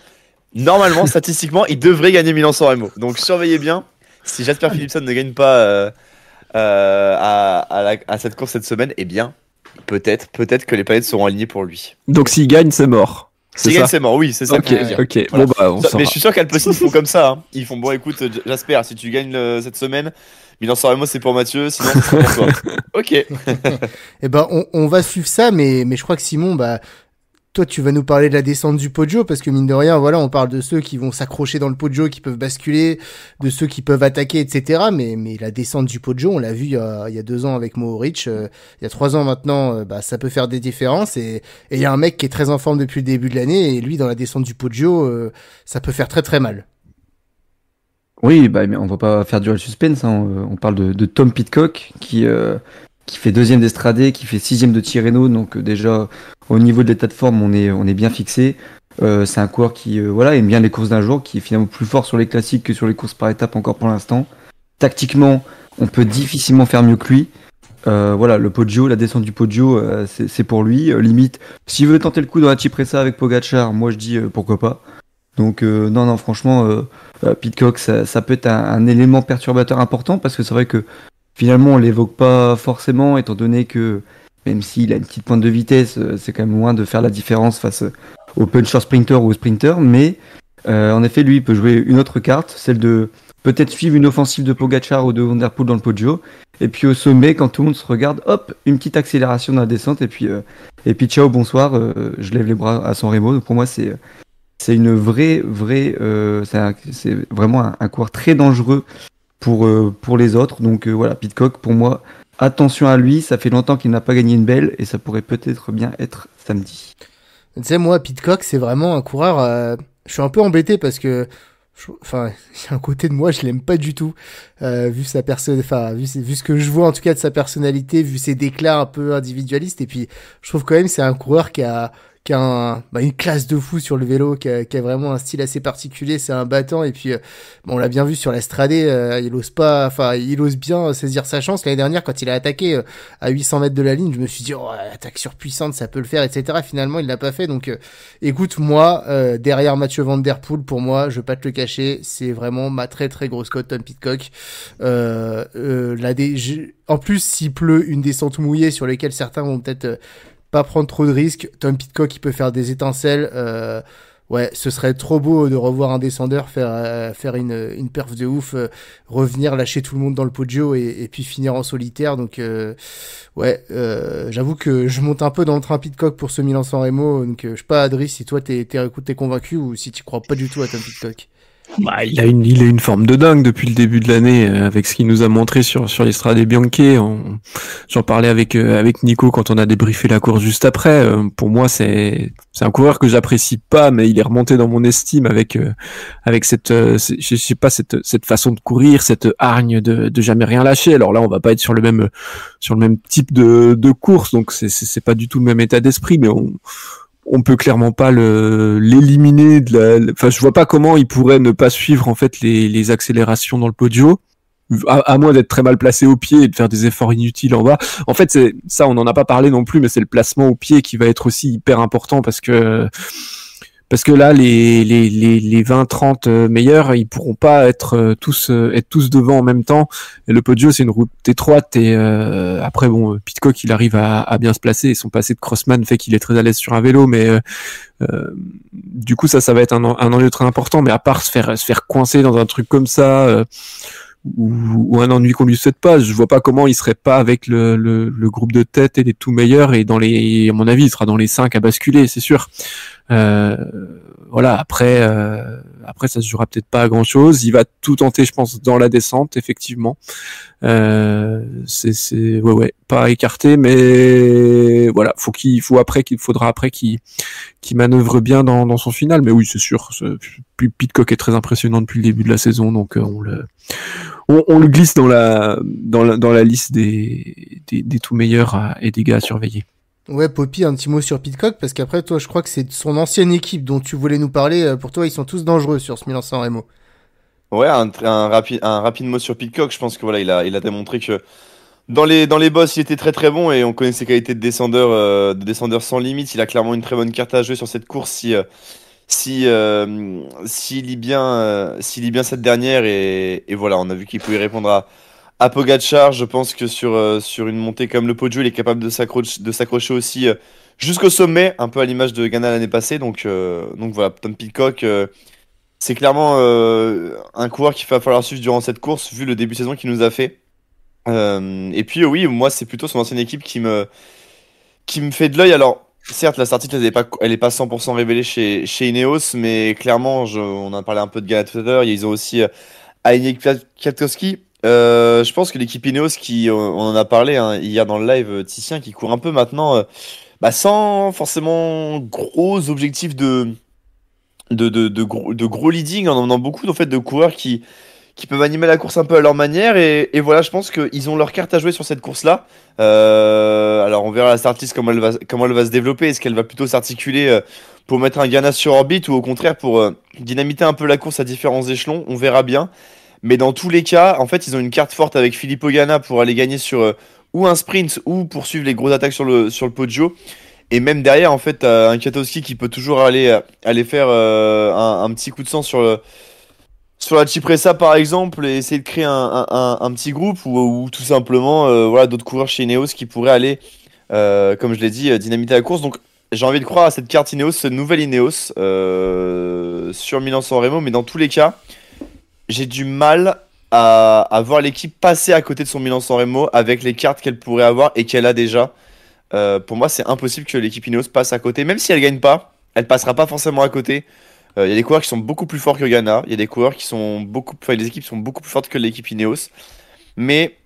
normalement, statistiquement, il devrait gagner Milan-San Remo. Donc surveillez bien. Si Jasper Philipsen ne gagne pas... à cette course cette semaine, eh bien, peut-être que les planètes seront alignées pour lui. Donc s'il gagne, c'est mort. S'il gagne, c'est mort, oui, c'est ça. Ok. Voilà. Bon bah, on saura. Mais je suis sûr qu'Alpecin font comme ça. Hein. Ils font bon, écoute, Jasper, si tu gagnes cette semaine, Milan-San Remo c'est pour Mathieu, sinon c'est pour toi. Ok. Eh ben, on va suivre ça, mais je crois que Simon, bah, toi, tu vas nous parler de la descente du Poggio, parce que mine de rien, voilà, on parle de ceux qui vont s'accrocher dans le Poggio, qui peuvent basculer, de ceux qui peuvent attaquer, etc. Mais la descente du Poggio, on l'a vu il y a 2 ans avec Mohoric, il y a 3 ans maintenant, ça peut faire des différences. Et il y a un mec qui est très en forme depuis le début de l'année, et lui, dans la descente du Poggio, ça peut faire très très mal. Oui, mais on va pas faire durer le suspense, hein. On parle de Tom Pidcock qui fait 2e d'Estrade, qui fait 6e de Tirreno, donc déjà au niveau de l'état de forme on est bien fixé. C'est un coureur qui aime bien les courses d'un jour, qui est finalement plus fort sur les classiques que sur les courses par étapes encore pour l'instant. Tactiquement, on peut difficilement faire mieux que lui. Le Poggio, la descente du Poggio, c'est pour lui. Limite, s'il veut tenter le coup dans la Cipressa avec Pogacar, moi je dis pourquoi pas. Donc non, franchement, Pidcock, ça peut être un élément perturbateur important, parce que c'est vrai que finalement on l'évoque pas forcément, étant donné que même s'il a une petite pointe de vitesse, c'est quand même loin de faire la différence face au puncher sprinter ou au sprinter. Mais en effet, lui, il peut jouer une autre carte, celle de peut-être suivre une offensive de Pogacar ou de Van der Poel dans le Poggio, et puis au sommet, quand tout le monde se regarde, hop, une petite accélération dans la descente, et puis ciao, bonsoir, je lève les bras à San Remo. Donc pour moi, c'est une vraie, c'est vraiment un coureur très dangereux pour les autres. Donc voilà, Pidcock, pour moi, attention à lui, ça fait longtemps qu'il n'a pas gagné une belle, et ça pourrait peut-être bien être samedi. Tu sais, moi, Pidcock, c'est vraiment un coureur, je suis un peu embêté parce que, enfin, il y a un côté de moi, je l'aime pas du tout, vu sa personne, enfin, vu ce que je vois en tout cas de sa personnalité, vu ses déclats un peu individualistes. Et puis, je trouve quand même c'est un coureur qui a une classe de fou sur le vélo, qui a vraiment un style assez particulier. C'est un battant. Et puis on l'a bien vu sur la Strade, il ose bien saisir sa chance. L'année dernière, quand il a attaqué à 800 mètres de la ligne, je me suis dit, attaque surpuissante, ça peut le faire, etc. Finalement, il l'a pas fait. Donc écoute, moi, derrière Mathieu Van Der Poel, pour moi, je vais pas te le cacher, c'est vraiment ma très très grosse cote, Tom Pidcock. En plus, s'il pleut, une descente mouillée sur lesquelles certains vont peut-être pas prendre trop de risques, Tom Pidcock, il peut faire des étincelles. Ce serait trop beau de revoir un descendeur faire une perf de ouf, revenir lâcher tout le monde dans le Poggio et puis finir en solitaire. Donc j'avoue que je monte un peu dans le train Pidcock pour ce Milan-San Remo. Donc je sais pas, Adri, si toi t'es convaincu ou si tu crois pas du tout à Tom Pidcock. Il a une forme de dingue depuis le début de l'année, avec ce qu'il nous a montré sur les Strade Bianche. J'en parlais avec Nico quand on a débriefé la course juste après. Pour moi, c'est un coureur que j'apprécie pas, mais il est remonté dans mon estime avec cette je sais pas, cette façon de courir, cette hargne de jamais rien lâcher. Alors là, on va pas être sur le même type de course, donc c'est pas du tout le même état d'esprit, mais on peut clairement pas l'éliminer enfin, je vois pas comment il pourrait ne pas suivre en fait les accélérations dans le Poggio, à moins d'être très mal placé au pied et de faire des efforts inutiles en bas. En fait, c'est ça, on n'en a pas parlé non plus, mais c'est le placement au pied qui va être aussi hyper important, parce que là, les 20-30 meilleurs, ils pourront pas être tous devant en même temps. Et le Poggio, c'est une route étroite, et après, Pidcock, il arrive à bien se placer, et son passé de crossman fait qu'il est très à l'aise sur un vélo, mais du coup, ça va être un enjeu très important. Mais à part se faire coincer dans un truc comme ça, ou un ennui qu'on lui souhaite pas, je vois pas comment il serait pas avec le groupe de tête et les tout meilleurs, et à mon avis, il sera dans les 5 à basculer, c'est sûr. Après ça se jouera peut-être pas à grand chose. Il va tout tenter, je pense, dans la descente, effectivement. C'est pas écarté, mais voilà, faudra après qu'il manœuvre bien dans son final. Mais oui, c'est sûr, Pidcock est très impressionnant depuis le début de la saison, donc on le glisse dans la liste des tout meilleurs et des gars à surveiller. Ouais, Poppy, un petit mot sur Pidcock, parce qu'après, toi, je crois que c'est son ancienne équipe dont tu voulais nous parler. Pour toi, ils sont tous dangereux sur ce Milan-San Remo. Ouais, un rapide mot sur Pidcock. Je pense que voilà, il a démontré que dans les bosses, il était très très bon, et on connaît ses qualités de descendeur sans limite. Il a clairement une très bonne carte à jouer sur cette course s'il lit bien cette dernière, et voilà, on a vu qu'il pouvait répondre à Pogacar. Je pense que sur une montée comme le Poggio, il est capable de s'accrocher aussi jusqu'au sommet, un peu à l'image de Ghana l'année passée. Donc voilà, Tom Pidcock, c'est clairement un coureur qu'il va falloir suivre durant cette course, vu le début de saison qu'il nous a fait. Et puis oui, moi, c'est plutôt son ancienne équipe qui me fait de l'œil. Alors, certes, la sortie, elle est pas 100% révélée chez Ineos, mais clairement, on a parlé un peu de Ghana tout à l'heure. Ils ont aussi Heineck Kwiatkowski. Je pense que l'équipe Ineos, on en a parlé hein, hier dans le live, Titien, qui court un peu maintenant, sans forcément gros objectifs de gros leading, en emmenant beaucoup en fait, de coureurs qui peuvent animer la course un peu à leur manière. Et voilà, je pense qu'ils ont leur carte à jouer sur cette course-là. Alors on verra la startlist comment elle va se développer. Est-ce qu'elle va plutôt s'articuler pour mettre un Ghana sur orbite ou au contraire pour dynamiter un peu la course à différents échelons? On verra bien. Mais dans tous les cas, en fait, ils ont une carte forte avec Filippo Ganna pour aller gagner sur ou un sprint ou poursuivre les grosses attaques sur le Poggio. Et même derrière, en fait, t'as un Kwiatkowski qui peut toujours aller faire un petit coup de sang sur la Cipressa par exemple et essayer de créer un petit groupe ou tout simplement voilà, d'autres coureurs chez Ineos qui pourraient aller, comme je l'ai dit, dynamiter la course. Donc j'ai envie de croire à cette carte Ineos, ce nouvel Ineos sur Milan-San Remo, mais dans tous les cas, j'ai du mal à voir l'équipe passer à côté de son Milan-San Remo avec les cartes qu'elle pourrait avoir et qu'elle a déjà. Pour moi, c'est impossible que l'équipe Ineos passe à côté. Même si elle gagne pas, elle passera pas forcément à côté. Il y a des coureurs qui sont beaucoup plus forts que Ghana. Il y a des coureurs qui sont les équipes sont beaucoup plus fortes que l'équipe Ineos. Mais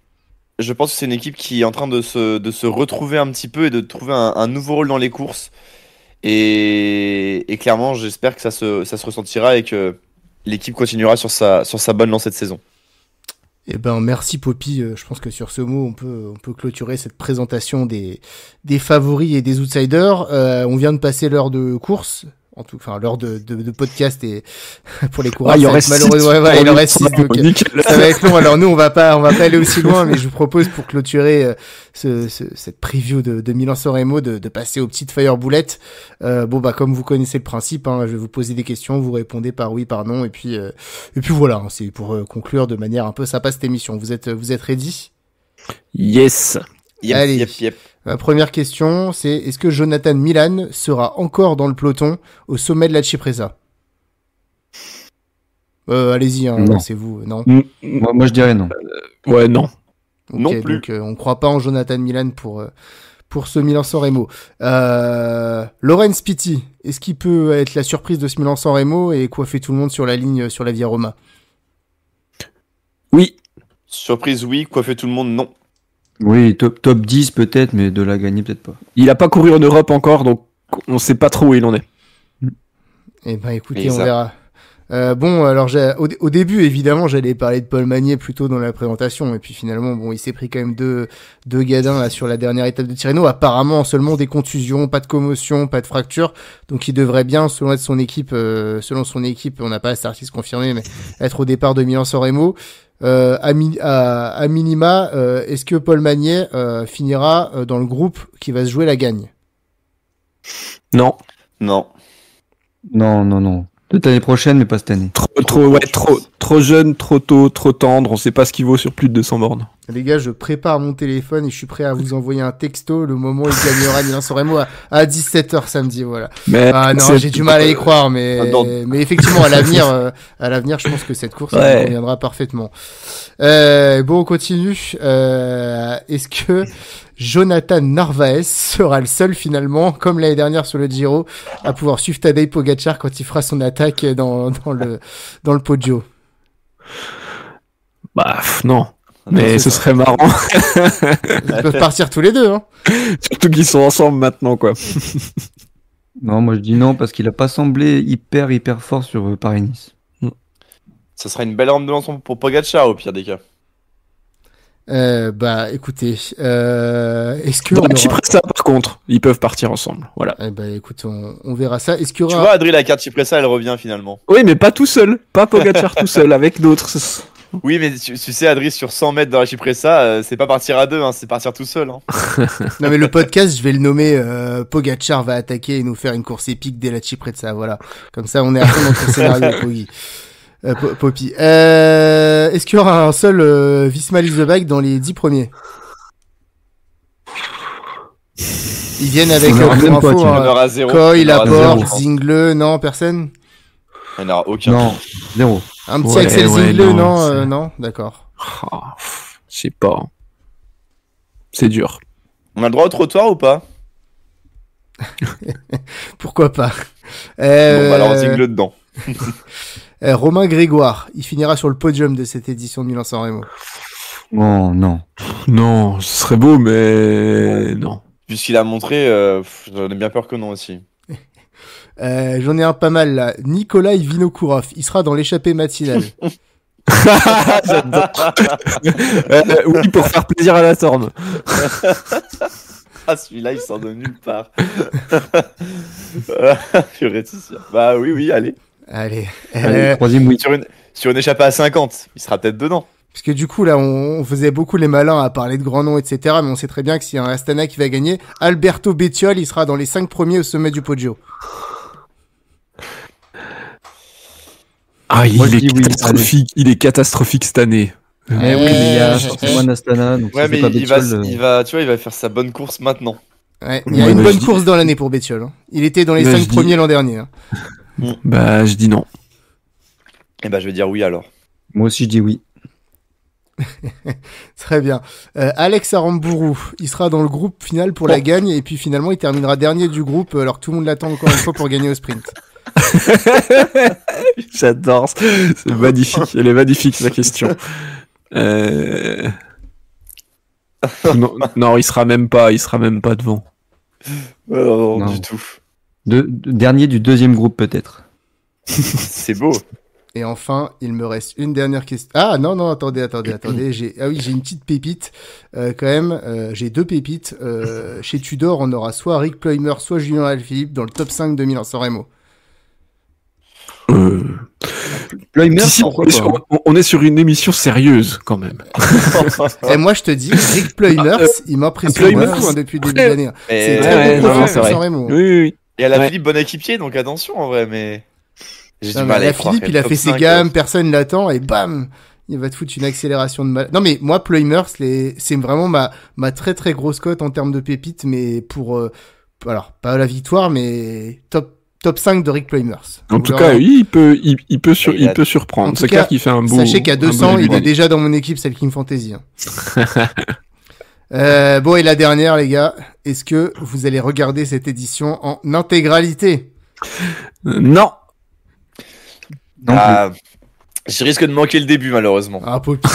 je pense que c'est une équipe qui est en train de se retrouver un petit peu et de trouver un nouveau rôle dans les courses. Et clairement, j'espère que ça se ressentira et que l'équipe continuera sur sa bonne lancée de saison. Eh ben, merci Poppy. Je pense que sur ce mot, on peut clôturer cette présentation des favoris et des outsiders. On vient de passer l'heure de course. Enfin, l'heure de podcast et pour les coureurs. Il y en reste malheureusement, il en reste 6, donc ça va être long. Alors nous, on va pas aller aussi loin, mais je vous propose pour clôturer cette preview de Milan-San Remo de passer aux petites fire boulettes. Comme vous connaissez le principe, hein, je vais vous poser des questions, vous répondez par oui, par non, et puis voilà, hein, c'est pour conclure de manière un peu sympa cette émission. Vous êtes ready? Yes. Allez. Yep. Ma première question, c'est est-ce que Jonathan Milan sera encore dans le peloton au sommet de la Cipressa? Allez-y, hein, c'est vous, non? Moi, je dirais non. Ouais, non. Okay, non plus. Donc, on croit pas en Jonathan Milan pour ce Milan-San Remo. Laurens Pitti, est-ce qu'il peut être la surprise de ce Milan-San Remo et coiffer tout le monde sur la ligne sur la Via Roma? Oui. Surprise, oui. Coiffer tout le monde, non. Oui, top 10 peut-être, mais de la gagner peut-être pas. Il a pas couru en Europe encore, donc on sait pas trop où il en est. Eh ben écoutez, on verra. Alors au début, évidemment, j'allais parler de Paul Magnier plutôt dans la présentation, et puis finalement, il s'est pris quand même deux gadins là sur la dernière étape de Tirreno. Apparemment, seulement des contusions, pas de commotion, pas de fracture, donc il devrait bien, selon son équipe, on n'a pas la startlist confirmée, mais être au départ de Milan-San Remo. À minima, est-ce que Paul Magnier finira dans le groupe qui va se jouer la gagne? Non. Non. Peut-être l'année prochaine, mais pas cette année. Trop jeune, trop tôt, trop tendre. On sait pas ce qu'il vaut sur plus de 200 bornes. Les gars, je prépare mon téléphone et je suis prêt à vous envoyer un texto le moment où il gagnera Milan-San Remo à 17h samedi, voilà. Mais j'ai du mal à y croire, mais effectivement, à l'avenir, je pense que cette course elle reviendra parfaitement. On continue. Est-ce que Jonathan Narvaez sera le seul finalement, comme l'année dernière sur le Giro, à pouvoir suivre Tadej Pogacar quand il fera son attaque dans le Poggio? Non. Mais ce serait marrant. Ils peuvent partir tous les deux, hein. Surtout qu'ils sont ensemble maintenant, quoi. Non, moi je dis non parce qu'il a pas semblé hyper fort sur Paris-Nice. Ça sera une belle rampe de lancement pour Pogacar au pire des cas. Écoutez, est-ce que la Cipressa par contre, ils peuvent partir ensemble, voilà. Écoute, on verra ça. Est-ce qu'il y aura... Tu vois, Adrien, la carte Cipressa, elle revient finalement. Oui, mais pas tout seul, pas Pogacar tout seul, avec d'autres. Oui, mais tu sais, Adrien, sur 100 mètres dans la Cipressa, c'est pas partir à deux, hein, c'est partir tout seul. Hein. Non, mais le podcast, je vais le nommer Pogacar va attaquer et nous faire une course épique dès la Cipressa, voilà. Comme ça, on est à fond dans ton scénario, Poppy. Est-ce qu'il y aura un seul Visma Leaves the Bike dans les 10 premiers? Ils viennent avec Coy, Laporte, Zingle, non, personne? Il n'y en aura aucun. Non, zéro. Un petit Axel Zingle, non, non, d'accord. Je sais pas. C'est dur. On a le droit au trottoir ou pas? Pourquoi pas. Bon, bah alors, zigle dedans. Romain Grégoire, il finira sur le podium de cette édition de Milan-San Remo. Oh non. Non, ce serait beau, mais non. Puisqu'il a montré, j'en ai bien peur que non aussi. J'en ai un pas mal là. Nikolai Vinokourov, il sera dans l'échappée matinale. J'adore. Oui, pour faire plaisir à la Torne. Ah, celui-là, il sort de nulle part. Purée, bah oui, allez. Allez. Troisième, oui. Sur une échappée à 50, il sera peut-être dedans. Parce que du coup, là, on faisait beaucoup les malins à parler de grands noms, etc. Mais on sait très bien que s'il y a un Astana qui va gagner, Alberto Bettiol, il sera dans les 5 premiers au sommet du Poggio. Ah, Moi, je dis oui, catastrophique. Il est catastrophique cette année. Mais oui, mais il y a forcément un Astana. Donc Ouais, si mais c'est pas il Bettiol, va, tu vois, il va faire sa bonne course maintenant. Ouais, il y a Ouais, une bah, bonne je dis- course dans l'année pour Bettiol. Hein. Il était dans les Bah, 5 je dis- premiers l'an dernier. Hein. Bah, je dis non. Et bah, je vais dire oui alors. Moi aussi, je dis oui. Très bien. Alex Aramburu, il sera dans le groupe final pour la gagne. Et puis finalement, il terminera dernier du groupe alors que tout le monde l'attend encore une fois pour gagner au sprint. J'adore. C'est magnifique. Elle est magnifique, la question. Non, il sera même pas devant. Non, Non. du tout. Dernier du deuxième groupe, peut-être. C'est beau. Et enfin, il me reste une dernière question. Ah non, attendez. J'ai une petite pépite quand même. J'ai 2 pépites. Chez Tudor, on aura soit Rick Ploymer, soit Julien Alaphilippe dans le top 5 de Milan-San Remo. Ploymer, Si, pourquoi pas. on est sur une émission sérieuse quand même. Et moi, je te dis, Rick Ploymers, il m'impressionne Ploymers, beaucoup depuis le début de l'année. C'est Et, très ouais, bon non, profil c'est pour vrai. San Remo. Oui. et elle a Ouais. Philippe, bon équipier, donc attention en vrai, mais. J'ai Non, du mais mal à là, y croire. Philippe, il a fait ses gammes, personne l'attend, et bam, il va te foutre une accélération de mal. Non, mais moi, Ploymers, c'est vraiment ma très très grosse cote en termes de pépites, mais pour, alors, pas la victoire, mais top 5 de Rick Ploymers. En tout cas, oui, il peut surprendre. En tout C'est cas, clair qu'il fait un beau. Sachez qu'à un beau 200, début il est d'année. déjà dans mon équipe, celle King Fantasy. Hein. Bon, et la dernière, les gars, est-ce que vous allez regarder cette édition en intégralité? Non. Non plus. Ah, je risque de manquer le début, malheureusement. Ah, Poppy,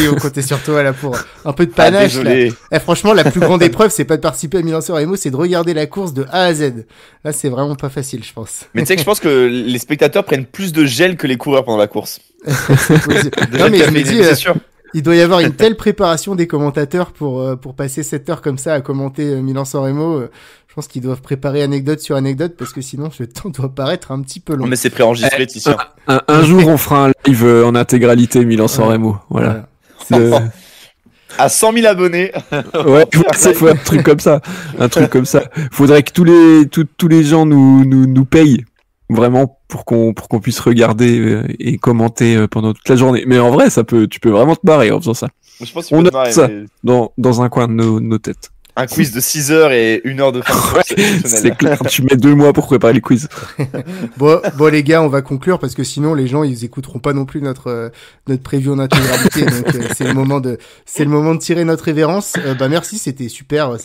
on comptait sur toi là pour un peu de Ah, panache. là. désolé. Franchement, la plus grande épreuve, c'est pas de participer à Milan-San Remo, c'est de regarder la course de A à Z. Là, c'est vraiment pas facile, je pense. Mais tu sais que je pense que les spectateurs prennent plus de gel que les coureurs pendant la course. Non, mais je me dis, c'est sûr. il doit y avoir une telle préparation des commentateurs pour passer 7 heures comme ça à commenter Milan-San Remo. Je pense qu'ils doivent préparer anecdote sur anecdote parce que sinon, le temps doit paraître un petit peu long. Mais c'est préenregistré, Titien. Un jour, on fera un live en intégralité Milan-San Remo. Voilà. À 100 000 abonnés. Ouais, il faut un truc comme ça. Faudrait que tous les gens nous payent vraiment pour qu'on puisse regarder et commenter pendant toute la journée. Mais en vrai, tu peux vraiment te barrer en faisant ça. Je pense qu'il On faut note te marrer, ça. mais Dans un coin de nos têtes. un quiz de 6 heures et 1 heure de fin de course, c'est C'est exceptionnel. clair, tu mets 2 mois pour préparer les quiz. Bon, les gars, on va conclure parce que sinon les gens ils écouteront pas non plus notre preview en intégralité. Donc c'est le moment de tirer notre révérence. Merci, c'était super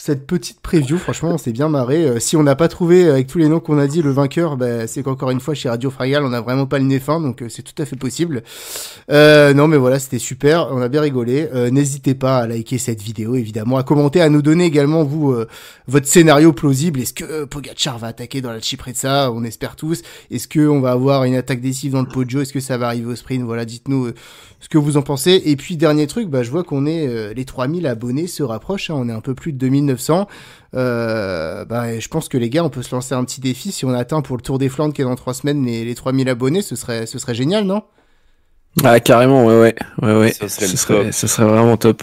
cette petite preview. Franchement, on s'est bien marré. Si on n'a pas trouvé avec tous les noms qu'on a dit le vainqueur, c'est qu'encore une fois chez Radio Fragal, on n'a vraiment pas le nez fin, donc c'est tout à fait possible. Non, mais voilà, c'était super. On a bien rigolé. N'hésitez pas à liker cette vidéo, évidemment, à commenter, à nous donner également vous votre scénario plausible. Est-ce que Pogacar va attaquer dans la Cipressa? On espère tous. Est-ce que on va avoir une attaque décisive dans le Poggio? Est-ce que ça va arriver au sprint? Voilà, dites-nous ce que vous en pensez. Et puis dernier truc, je vois qu'on est les 3000 abonnés se rapprochent. Hein, on est un peu plus de 2900. Je pense que les gars, on peut se lancer un petit défi si on atteint pour le Tour des Flandres qui est dans 3 semaines les 3000 abonnés. Ce serait génial, non? Ah, carrément, ouais. Ça serait le Ce serait vraiment top.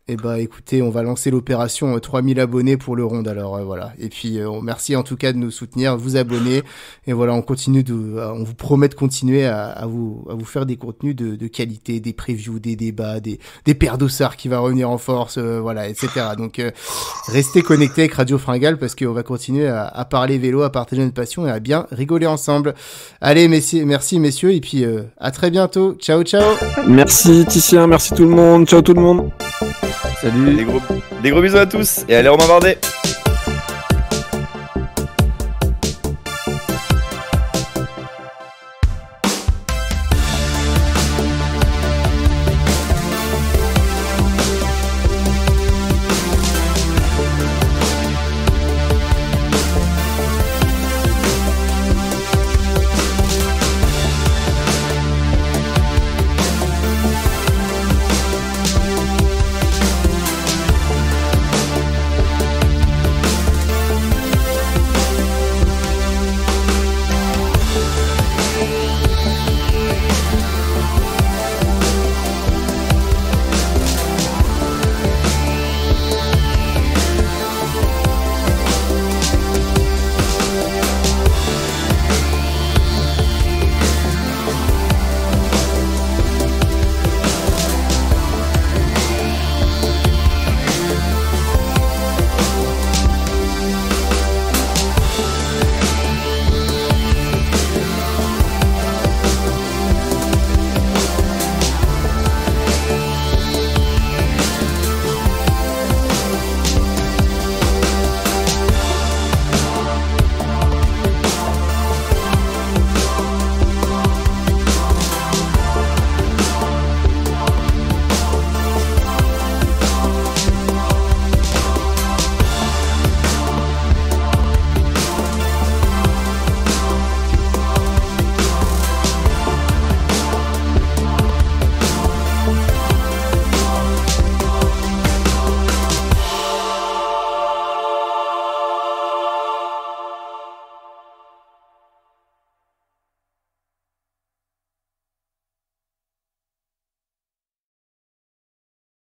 Eh écoutez, on va lancer l'opération 3000 abonnés pour le Ronde, alors voilà. Et puis merci en tout cas de nous soutenir, vous abonner, et voilà, on continue on vous promet de continuer à vous faire des contenus de qualité, des previews, des débats, des paires d'ossards qui va revenir en force, voilà, etc. Donc restez connectés avec Radio Fringale parce qu'on va continuer à parler vélo, à partager notre passion et à bien rigoler ensemble. Allez, merci messieurs, et puis à très bientôt. Ciao. Merci Titien, merci tout le monde. Ciao tout le monde. Salut. Des gros bisous à tous et allez Romain Bardet.